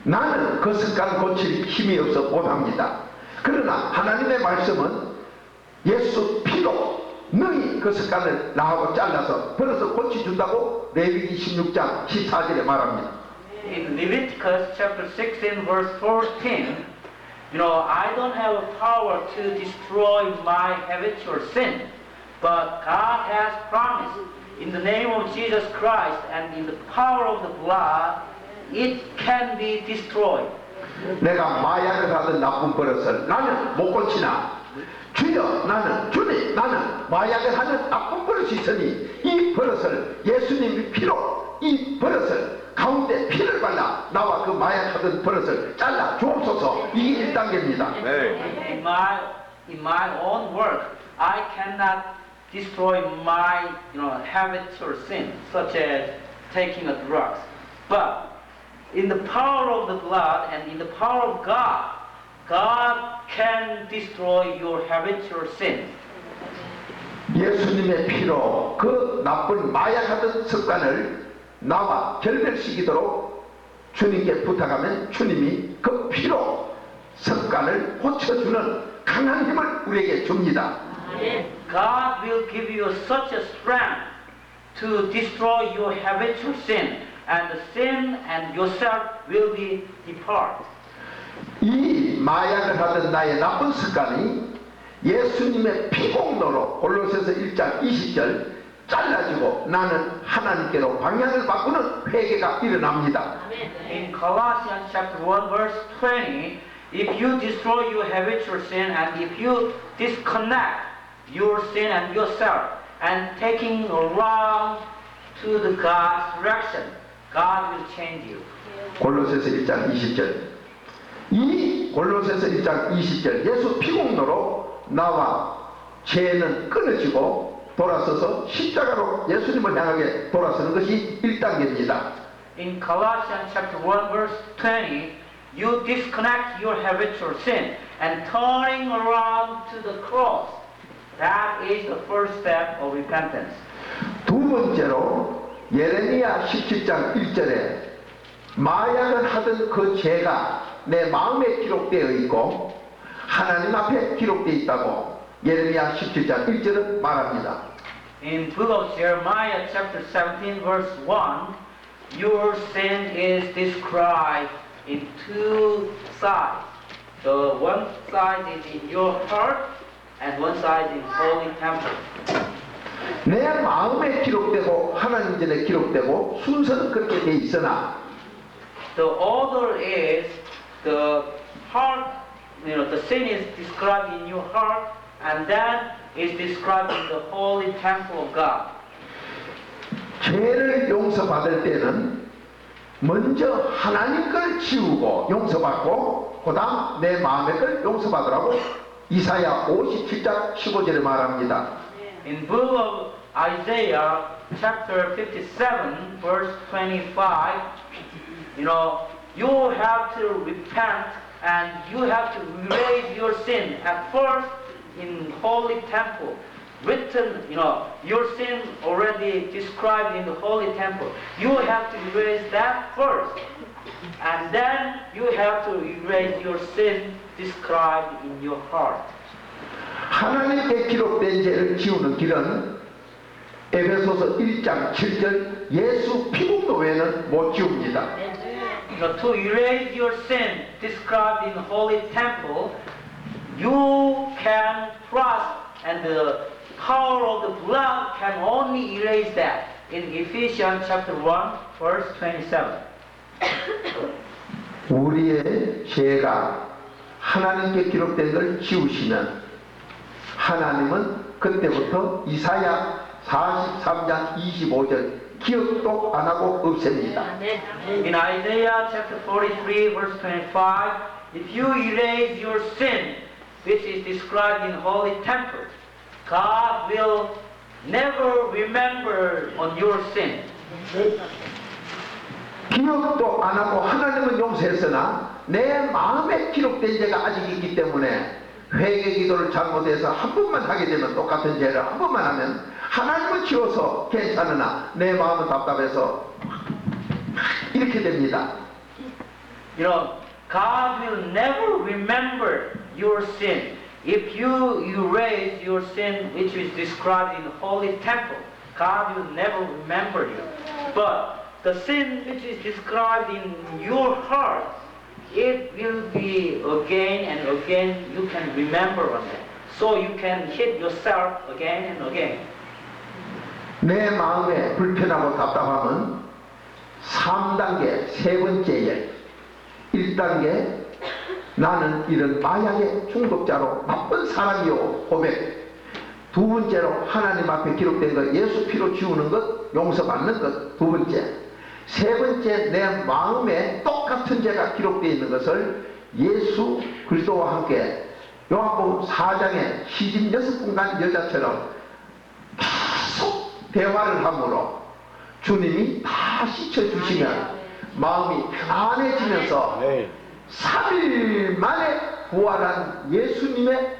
[SPEAKER 1] 나는 그 습관 고칠 힘이 없어 못합니다. 그러나 하나님의 말씀은 예수 피로 너희 그 습관을 나하고 잘라서 벌어서 고쳐준다고 레위기 16장 14절에 말합니다.
[SPEAKER 2] In Leviticus chapter 16 verse 14, I don't have a power to destroy my habitual sin, but God has promised in the name of Jesus Christ and in the power of the blood, it can be destroyed.
[SPEAKER 1] 내가 마약을 하던 나쁜 버릇을 나는 못 고치나 주여 주님 나는 마약을 하는 나쁜 버릇이 있으니 이 버릇을 예수님의 피로 이 버릇을 가운데 피를 발라 나와 그 마약하던 버릇을 잘라 주옵소서. 이게 1단계입니다.
[SPEAKER 2] In my own work, I cannot destroy my habits or sin, such as taking a drugs. But in the power of the blood and in the power of God, God can destroy your habitual sin.
[SPEAKER 1] 예수님의 피로 그 나쁜 마약하던 습관을 나와 결별시키도록 주님께 부탁하면 주님이 그 피로 습관을 고쳐주는 강한 힘을 우리에게 줍니다.
[SPEAKER 2] God will give you such a strength to destroy your habitual sin, and the sin and yourself will be depart.
[SPEAKER 1] 이 마약을 하던 나의 나쁜 습관이 예수님의 피공로로 골로새서 1장 20절 잘라지고 나는 하나님께로 방향을 바꾸는 회개가 일어납니다.
[SPEAKER 2] In Colossians chapter 1 verse 20, if you destroy your habitual sin and if you disconnect your sin and yourself and taking around to the God's direction, God will change you.
[SPEAKER 1] 골로새서 1장 20절. 이 골로새서 1장 20절 예수 피공로로 나와 죄는 끊어지고 돌아서서 십자가로 예수님을 향하게 돌아서는 것이 1단계입니다.
[SPEAKER 2] In Colossians chapter 1 verse 20, you disconnect your habitual sin and turning around to the cross. That is the first step of repentance.
[SPEAKER 1] 두 번째로 예레미야 17장 1절에 마약을 하던 그 죄가 내 마음에 기록되어 있고 하나님 앞에 기록되어 있다고 예레미야 17장 1절은 말합니다.
[SPEAKER 2] In book of Jeremiah chapter 17 verse 1, your sin is described in two sides. The one side is in your heart and one side in holy temple.
[SPEAKER 1] 내 마음에 기록되고 하나님 전에 기록되고 순서는 그렇게 돼 있으나
[SPEAKER 2] The order is the heart, the sin is described in your heart and then is described in the holy temple of God.
[SPEAKER 1] 죄를 용서받을 때는 먼저 하나님 걸 지우고 용서받고 그 다음 내 마음의 걸 용서받으라고 이사야 57장 15절에 말합니다.
[SPEAKER 2] In book of Isaiah chapter 57 verse 25, you have to repent and you have to erase your sin at first in holy temple. Written, your sin already described in the holy temple. You have to erase that first. And then you have to erase your sin described in your heart.
[SPEAKER 1] 하나님께 기록된 죄를 지우는 길은 에베소서 1장 7절 예수 피국도 외에는 못 지웁니다.
[SPEAKER 2] To erase your sin described in the holy temple, you can trust and the power of the blood can only erase that. In Ephesians chapter 1 verse 27.
[SPEAKER 1] 우리의 죄가 하나님께 기록된 걸 지우시면 하나님은 그때부터 이사야 43장 25절 기억도 안 하고 없앱니다.
[SPEAKER 2] In Isaiah chapter 43 verse 25, if you erase your sin, which is described in holy temple, God will never remember on your sin.
[SPEAKER 1] 기억도 안 하고 하나님은 용서했으나 내 마음에 기록된 죄가 아직 있기 때문에 회개 기도를 잘못해서 한 번만 하게 되면 똑같은 죄를 한 번만 하면 하나님은 지워서 괜찮으나 내 마음은 답답해서 이렇게 됩니다.
[SPEAKER 2] God will never remember your sin. If you erase your sin which is described in the holy temple, God will never remember you. But the sin which is described in your heart, it will be again and again you can remember on it. So you can hit yourself again and again.
[SPEAKER 1] 내 마음에 불편하고 답답함은 3단계 세 번째에 1단계 나는 이런 마약의 중독자로 나쁜 사람이요 고백. 두 번째로 하나님 앞에 기록된 것 예수 피로 지우는 것 용서받는 것 두 번째. 세 번째 내 마음에 똑같은 죄가 기록되어 있는 것을 예수 그리스도와 함께 요한복음 4장에 시집 6분간 여자처럼 계속 대화를 함으로 주님이 다 씻어주시면 마음이 편안해지면서 3일 만에 부활한 예수님의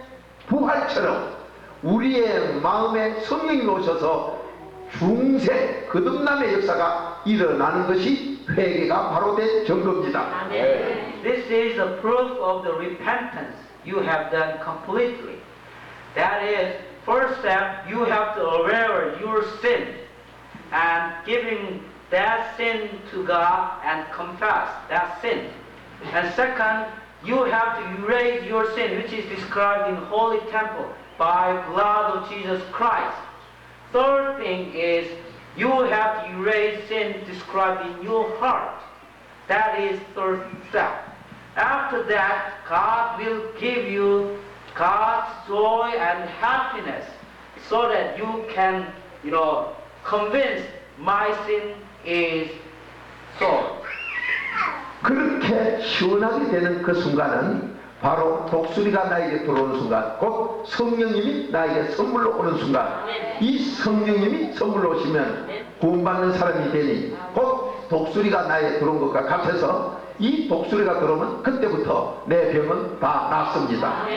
[SPEAKER 1] 부활처럼 우리의 마음에 성령이 오셔서 중생 거듭남의 역사가 일어나는 것이 회개가 바로 된 증거입니다.
[SPEAKER 2] This is the proof of the repentance you have done completely. That is, first step, you have to aware your sin and giving that sin to God and confess that sin. And second, you have to erase your sin, which is described in Holy Temple by blood of Jesus Christ. Third thing is you have to erase sin described in your heart. That is third step. After that, God will give you God's joy and happiness so that you can, convince my sin is solved.
[SPEAKER 1] 그렇게 시원하게 되는 그 순간은 바로 독수리가 나에게 들어오는 순간, 곧 성령님이 나에게 선물로 오는 순간, 이 성령님이 선물로 오시면 구원받는 사람이 되니 곧 독수리가 나에게 들어온 것과 같아서 이 독수리가 들어오면 그때부터 내 병은 다 낫습니다.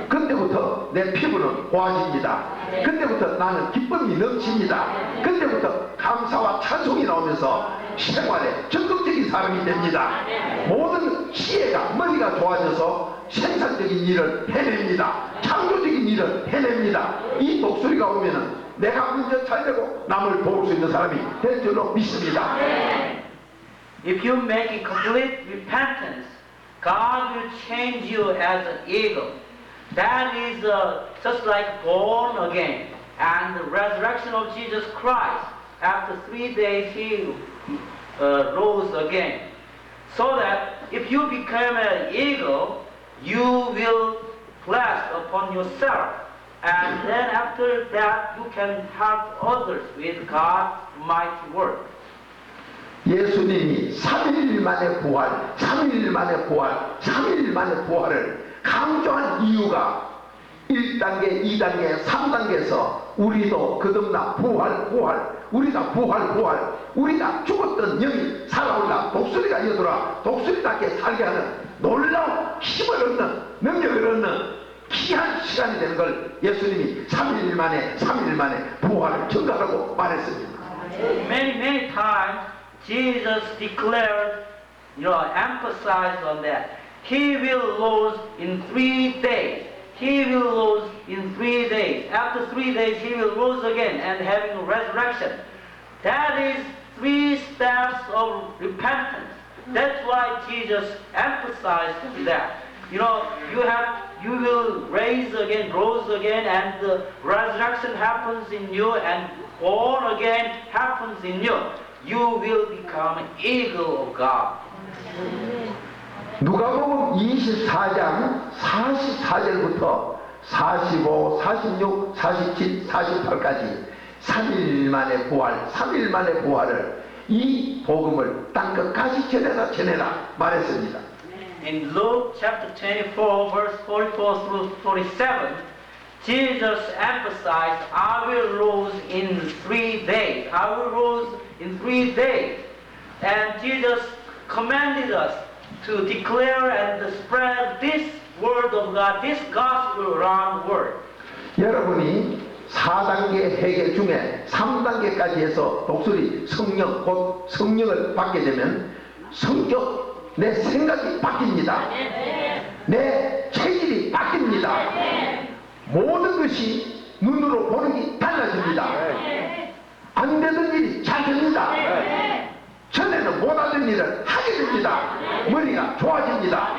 [SPEAKER 1] 그때부터 내 피부는 고와집니다. 그때부터 나는 기쁨이 넘칩니다. 그때부터 감사와 찬송이 나오면서 생활에 적극적인 사람이 됩니다. 모든 시혜가 머리가 좋아져서 생산적인 일을 해냅니다. 창조적인 일을 해냅니다. 이 독수리가 오면은 내가 먼저 잘 되고 남을 도울 수 있는 사람이 될 줄로 믿습니다.
[SPEAKER 2] If you make a complete repentance, God will change you as an eagle. That is just like born again. And the resurrection of Jesus Christ, after 3 days he rose again. So that if you become an eagle, you will bless upon yourself. And then after that, you can help others with God's mighty work.
[SPEAKER 1] 예수님이 3일 만에 부활, 3일 만에 부활, 3일 만에 부활을 강조한 이유가 1단계, 2단계, 3단계에서 우리도 거듭나 부활, 우리가 부활, 우리가 죽었던 영이 살아올라 독수리가 이어들어 독수리답게 살게 하는 놀라운 힘을 얻는, 능력을 얻는 귀한 시간이 되는 걸 예수님이 3일 만에 부활을 증거하라고 말했습니다.
[SPEAKER 2] Many times Jesus declared, emphasized on that. He will rose in 3 days. He will rose in 3 days. After 3 days, he will rose again and having a resurrection. That is 3 steps of repentance. That's why Jesus emphasized that. You will rose again, and the resurrection happens in you, and born again happens in you. You will become an eagle of God.
[SPEAKER 1] 누가복음 24장 44절부터 45, 46, 47, 48까지 3일 만에 부활을 이 복음을 땅끝까지 전해라 말했습니다.
[SPEAKER 2] In Luke chapter 24, verse 44 through 47, Jesus emphasized, I will rose in 3 days. I will rose in 3 days. And Jesus commanded us to declare and spread this word of God, this gospel around the world.
[SPEAKER 1] 여러분이 4단계 회개 중에 3단계까지 해서 독수리 성령, 곧 성령을 받게 되면 성격, 내 생각이 바뀝니다. 내 체질이 바뀝니다. 모든 것이 눈으로 보는 게 달라집니다. 안 되던 일이 잘 됩니다. 전에는 못하던 일을 하게 됩니다. 머리가 좋아집니다.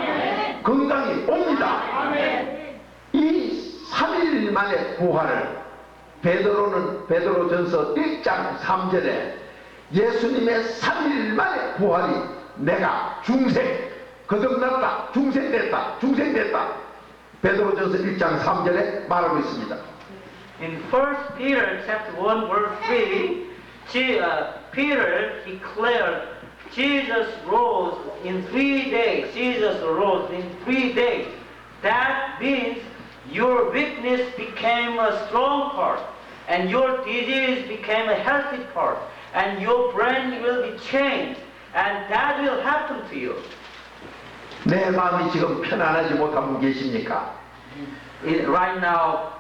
[SPEAKER 1] 건강이 옵니다. 이 3일 만에 부활을 베드로전서 1장 3절에 예수님의 3일 만에 부활이 내가 거듭났다, 중생됐다. 베드로전서 1장 3절에 말하고 있습니다.
[SPEAKER 2] In 1 Peter chapter 1 verse 3, Peter declared Jesus rose in 3 days. Jesus rose in 3 days. That means your weakness became a strong part, and your disease became a healthy part, and your brain will be changed, and that will happen to you.
[SPEAKER 1] 내 마음이 지금 편안하지 못한 분 계십니까?
[SPEAKER 2] Right now,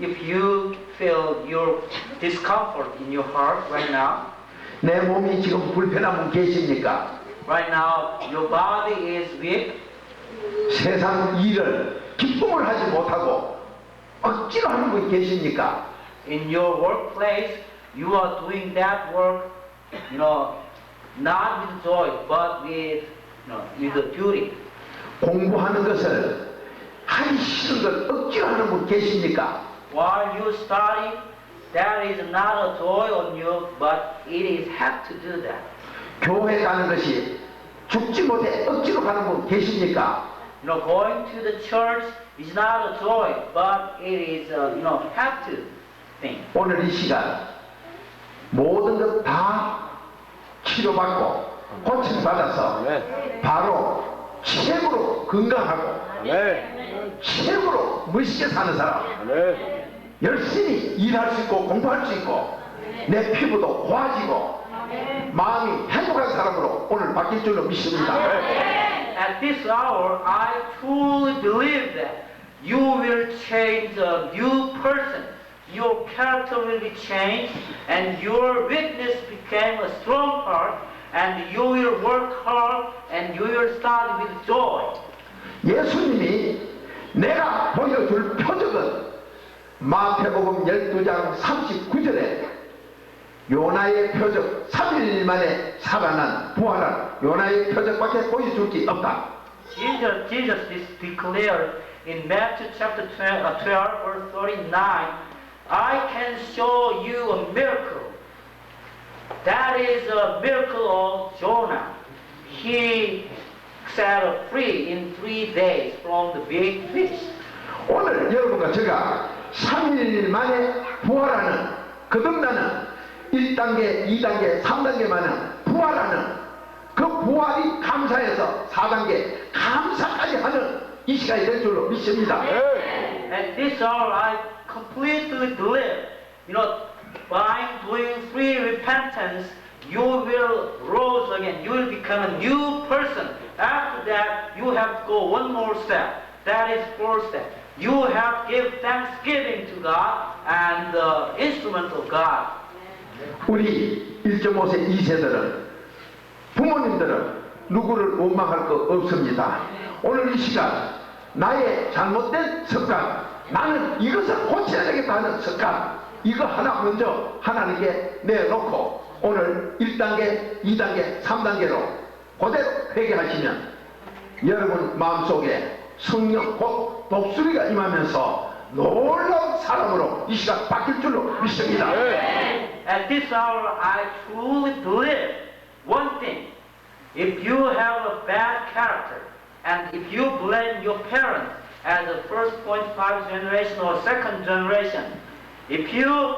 [SPEAKER 2] if you feel your discomfort in your heart right now,
[SPEAKER 1] 내 몸이 지금 불편한 분 계십니까?
[SPEAKER 2] right now your body is weak,
[SPEAKER 1] 세상 일을 기쁨을 하지 못하고 억지로 하는 분 계십니까?
[SPEAKER 2] in your workplace you are doing that work, not with joy but with the duty.
[SPEAKER 1] 공부하는 것을 하기 싫은 걸 억지로 하는 분 계십니까?
[SPEAKER 2] While you study, that is not a joy on you, but it is have to do that.
[SPEAKER 1] 교회 가는 것이 죽지 못해 억지로 가는 분 계십니까?
[SPEAKER 2] Going to the church is not a joy, but it is have to thing.
[SPEAKER 1] 오늘 이 시간 모든 것 다 치료받고 고침받아서 바로 최고로 건강하고 최고로 멋있게 사는 사람, 열심히 일할 수 있고 공부할 수 있고 내 피부도 고와지고 마음이 행복한 사람으로 오늘 바뀔 줄로 믿습니다.
[SPEAKER 2] At this hour, I truly believe that you will change a new person. Your character will be changed, and your weakness became a strong part, and you will work hard, and you will start with joy.
[SPEAKER 1] 예수님이 내가 보여줄 표적은 마태복음 12장 39절에 요나의 표적 3일 만에 살아난 부활한 요나의 표적밖에 보여줄 게 없다.
[SPEAKER 2] Jesus declared in Matthew chapter 12 verse 39, I can show you a miracle. That is a miracle of Jonah. He set free in 3 days from the big fish.
[SPEAKER 1] 오늘 여러분과 제가 3일 만에 부활하는 거듭나는 1단계, 2단계, 3단계만은 부활하는 그 부활이 감사해서 4단계 감사까지 하는 이 시간이 될 줄로 믿습니다.
[SPEAKER 2] At this hour I completely believe, by doing free repentance, you will rise again. You will become a new person. After that, you have to go one more step. That is 4th step. You have to give thanksgiving to God and the instrument of God.
[SPEAKER 1] 우리 1.5세 2세들은 부모님들은 누구를 원망할 거 없습니다. 오늘 이 시간 나의 잘못된 습관, 나는 이것을 고쳐야 되겠다 하는 습관, 이거 하나 먼저 하나님께 내놓고 오늘 1단계, 2단계, 3단계로 그대로 회개하시면 여러분 마음속에 성령 곧 독수리가 임하면서 놀라운 사람으로 이 시간 바뀔 줄로 믿습니다.
[SPEAKER 2] At this hour, I truly believe one thing. If you have a bad character, and if you blame your parents as a 1.5 generation or 2nd generation, if you,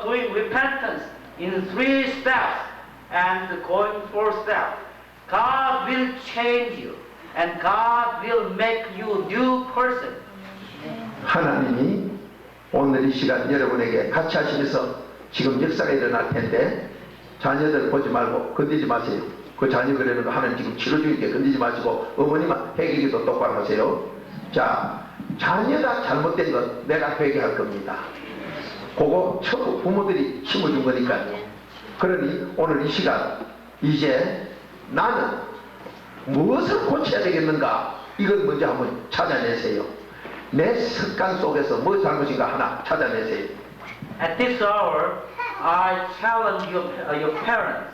[SPEAKER 2] doing repentance in 3 steps and going 4 steps, God will change you, and God will make you a new person.
[SPEAKER 1] 하나님이 오늘 이 시간 여러분에게 같이 하시면서 지금 역사가 일어날 텐데 자녀들 보지 말고 건드리지 마세요. 그 자녀 그러는 거 하나님 지금 치료 중이니까 건드리지 마시고 어머니만 회개기도 똑바로 하세요. 자, 자녀가 잘못된 건 내가 회개할 겁니다. 그거 처음 부모들이 심어준 거니까요. 그러니 오늘 이 시간 이제 나는 무엇을 고쳐야 되겠는가 이걸 먼저 한번 찾아내세요. 내 습관 속에서 뭐 잘못인가 하나 찾아내세요.
[SPEAKER 2] At this hour, I challenge your parents.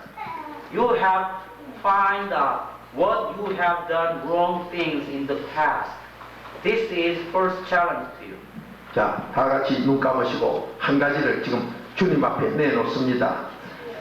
[SPEAKER 2] You have to find out what you have done wrong things in the past. This is first challenge to you.
[SPEAKER 1] 자, 다 같이 눈 감으시고 한 가지를 지금 주님 앞에 내놓습니다.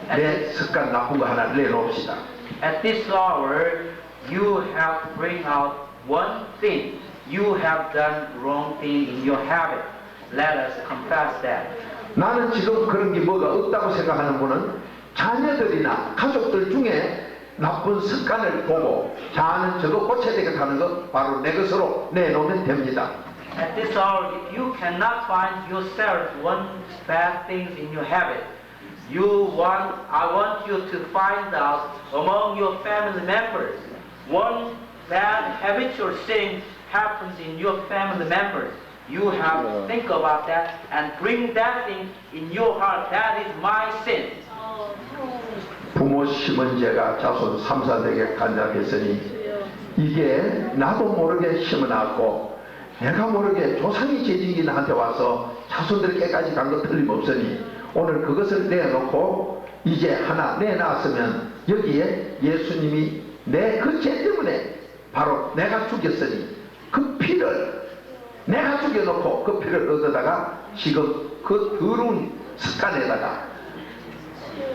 [SPEAKER 1] 내 습관 나쁜 거 하나 내놓읍시다.
[SPEAKER 2] At this hour, you have to bring out one thing. You have done wrong thing in your habit. Let us confess that.
[SPEAKER 1] 나는 지금 그런 게 뭐가 없다고 생각하는 분은 자녀들이나 가족들 중에 나쁜 습관을 보고 자는 저거 고쳐야 되겠다는 거 바로 내 것으로 내놓으면 됩니다.
[SPEAKER 2] At this hour, if you cannot find yourself one bad things in your habit, I want you to find out among your family members one bad habitual thing happens in your family members. you have to think about that and bring that thing in your heart. That is my sin.
[SPEAKER 1] 부모 심은 죄가 자손 3, 4대에게 간잡했으니 이게 나도 모르게 심어놨고 내가 모르게 조상이 죄진이 나한테 와서 자손들에게까지 간 거 틀림없으니 오늘 그것을 내놓고 이제 하나 내놨으면 여기에 예수님이 내 그 죄 때문에 바로 내가 죽였으니 그 피를 내가 죽여놓고 그 피를 얻어다가 지금 그 더러운 습관에다가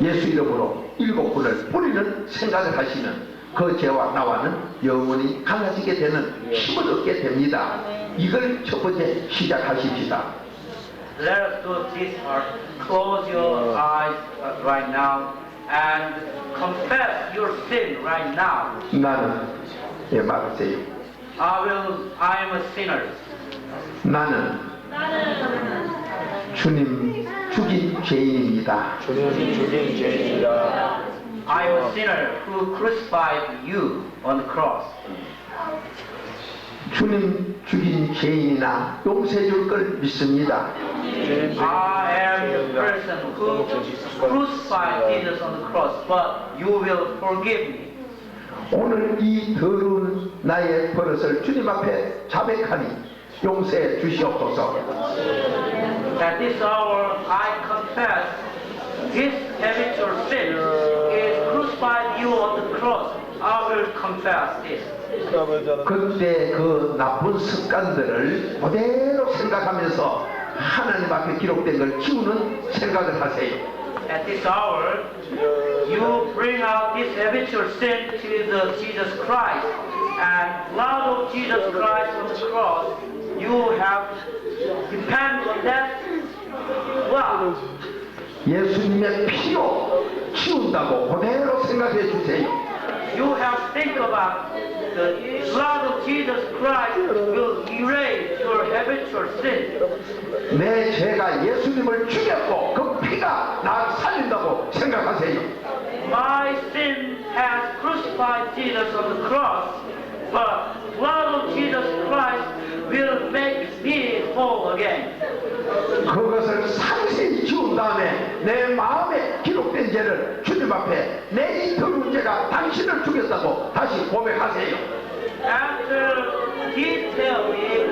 [SPEAKER 1] 예수 이름으로 7분을 뿌리는 생각을 하시면 그 죄와 나와는 영원히 갈라지게 되는 힘을 얻게 됩니다. 이걸 첫 번째 시작하십시다.
[SPEAKER 2] Let us do this part. Close your eyes right now and confess your sin right now.
[SPEAKER 1] 나는 예 말하세요.
[SPEAKER 2] I am a sinner.
[SPEAKER 1] 나는 주님 죽인 죄인입니다.
[SPEAKER 3] 주님 죽인 죄인이라.
[SPEAKER 2] I am a sinner who crucified you on the cross.
[SPEAKER 1] 주님 죽인 죄인이나 용서해 줄 걸 믿습니다.
[SPEAKER 2] I am the person who crucified Jesus on the cross, but you will forgive me.
[SPEAKER 1] 오늘 이 더러운 나의 버릇을 주님 앞에 자백하니 용서해 주시옵소서.
[SPEAKER 2] At this hour, I confess this habitual sin is crucified you on the cross. I will confess this.
[SPEAKER 1] 그때 그 나쁜 습관들을 그대로 생각하면서 하나님 앞에 기록된 걸 키우는 생각을 하세요.
[SPEAKER 2] At this hour, you bring out this habitual sin to the Jesus Christ, and blood of Jesus Christ on the cross, you have depend on that blood.
[SPEAKER 1] 예수님의 피로 키운다고 그대로 생각해 주세요.
[SPEAKER 2] You have think about the blood of Jesus Christ will erase your habitual sin.
[SPEAKER 1] 내 죄가 예수님을 죽였고 그 피가 나를 살린다고 생각하세요.
[SPEAKER 2] My sin has crucified Jesus on the cross, but blood of Jesus Christ will make me whole again.
[SPEAKER 1] 그것을 상세히 지운 다음에 내 마음에 기록된 죄를 주님 앞에 내 이 더러운 죄가 당신을 죽였다고 다시 고백하세요.
[SPEAKER 2] After detailing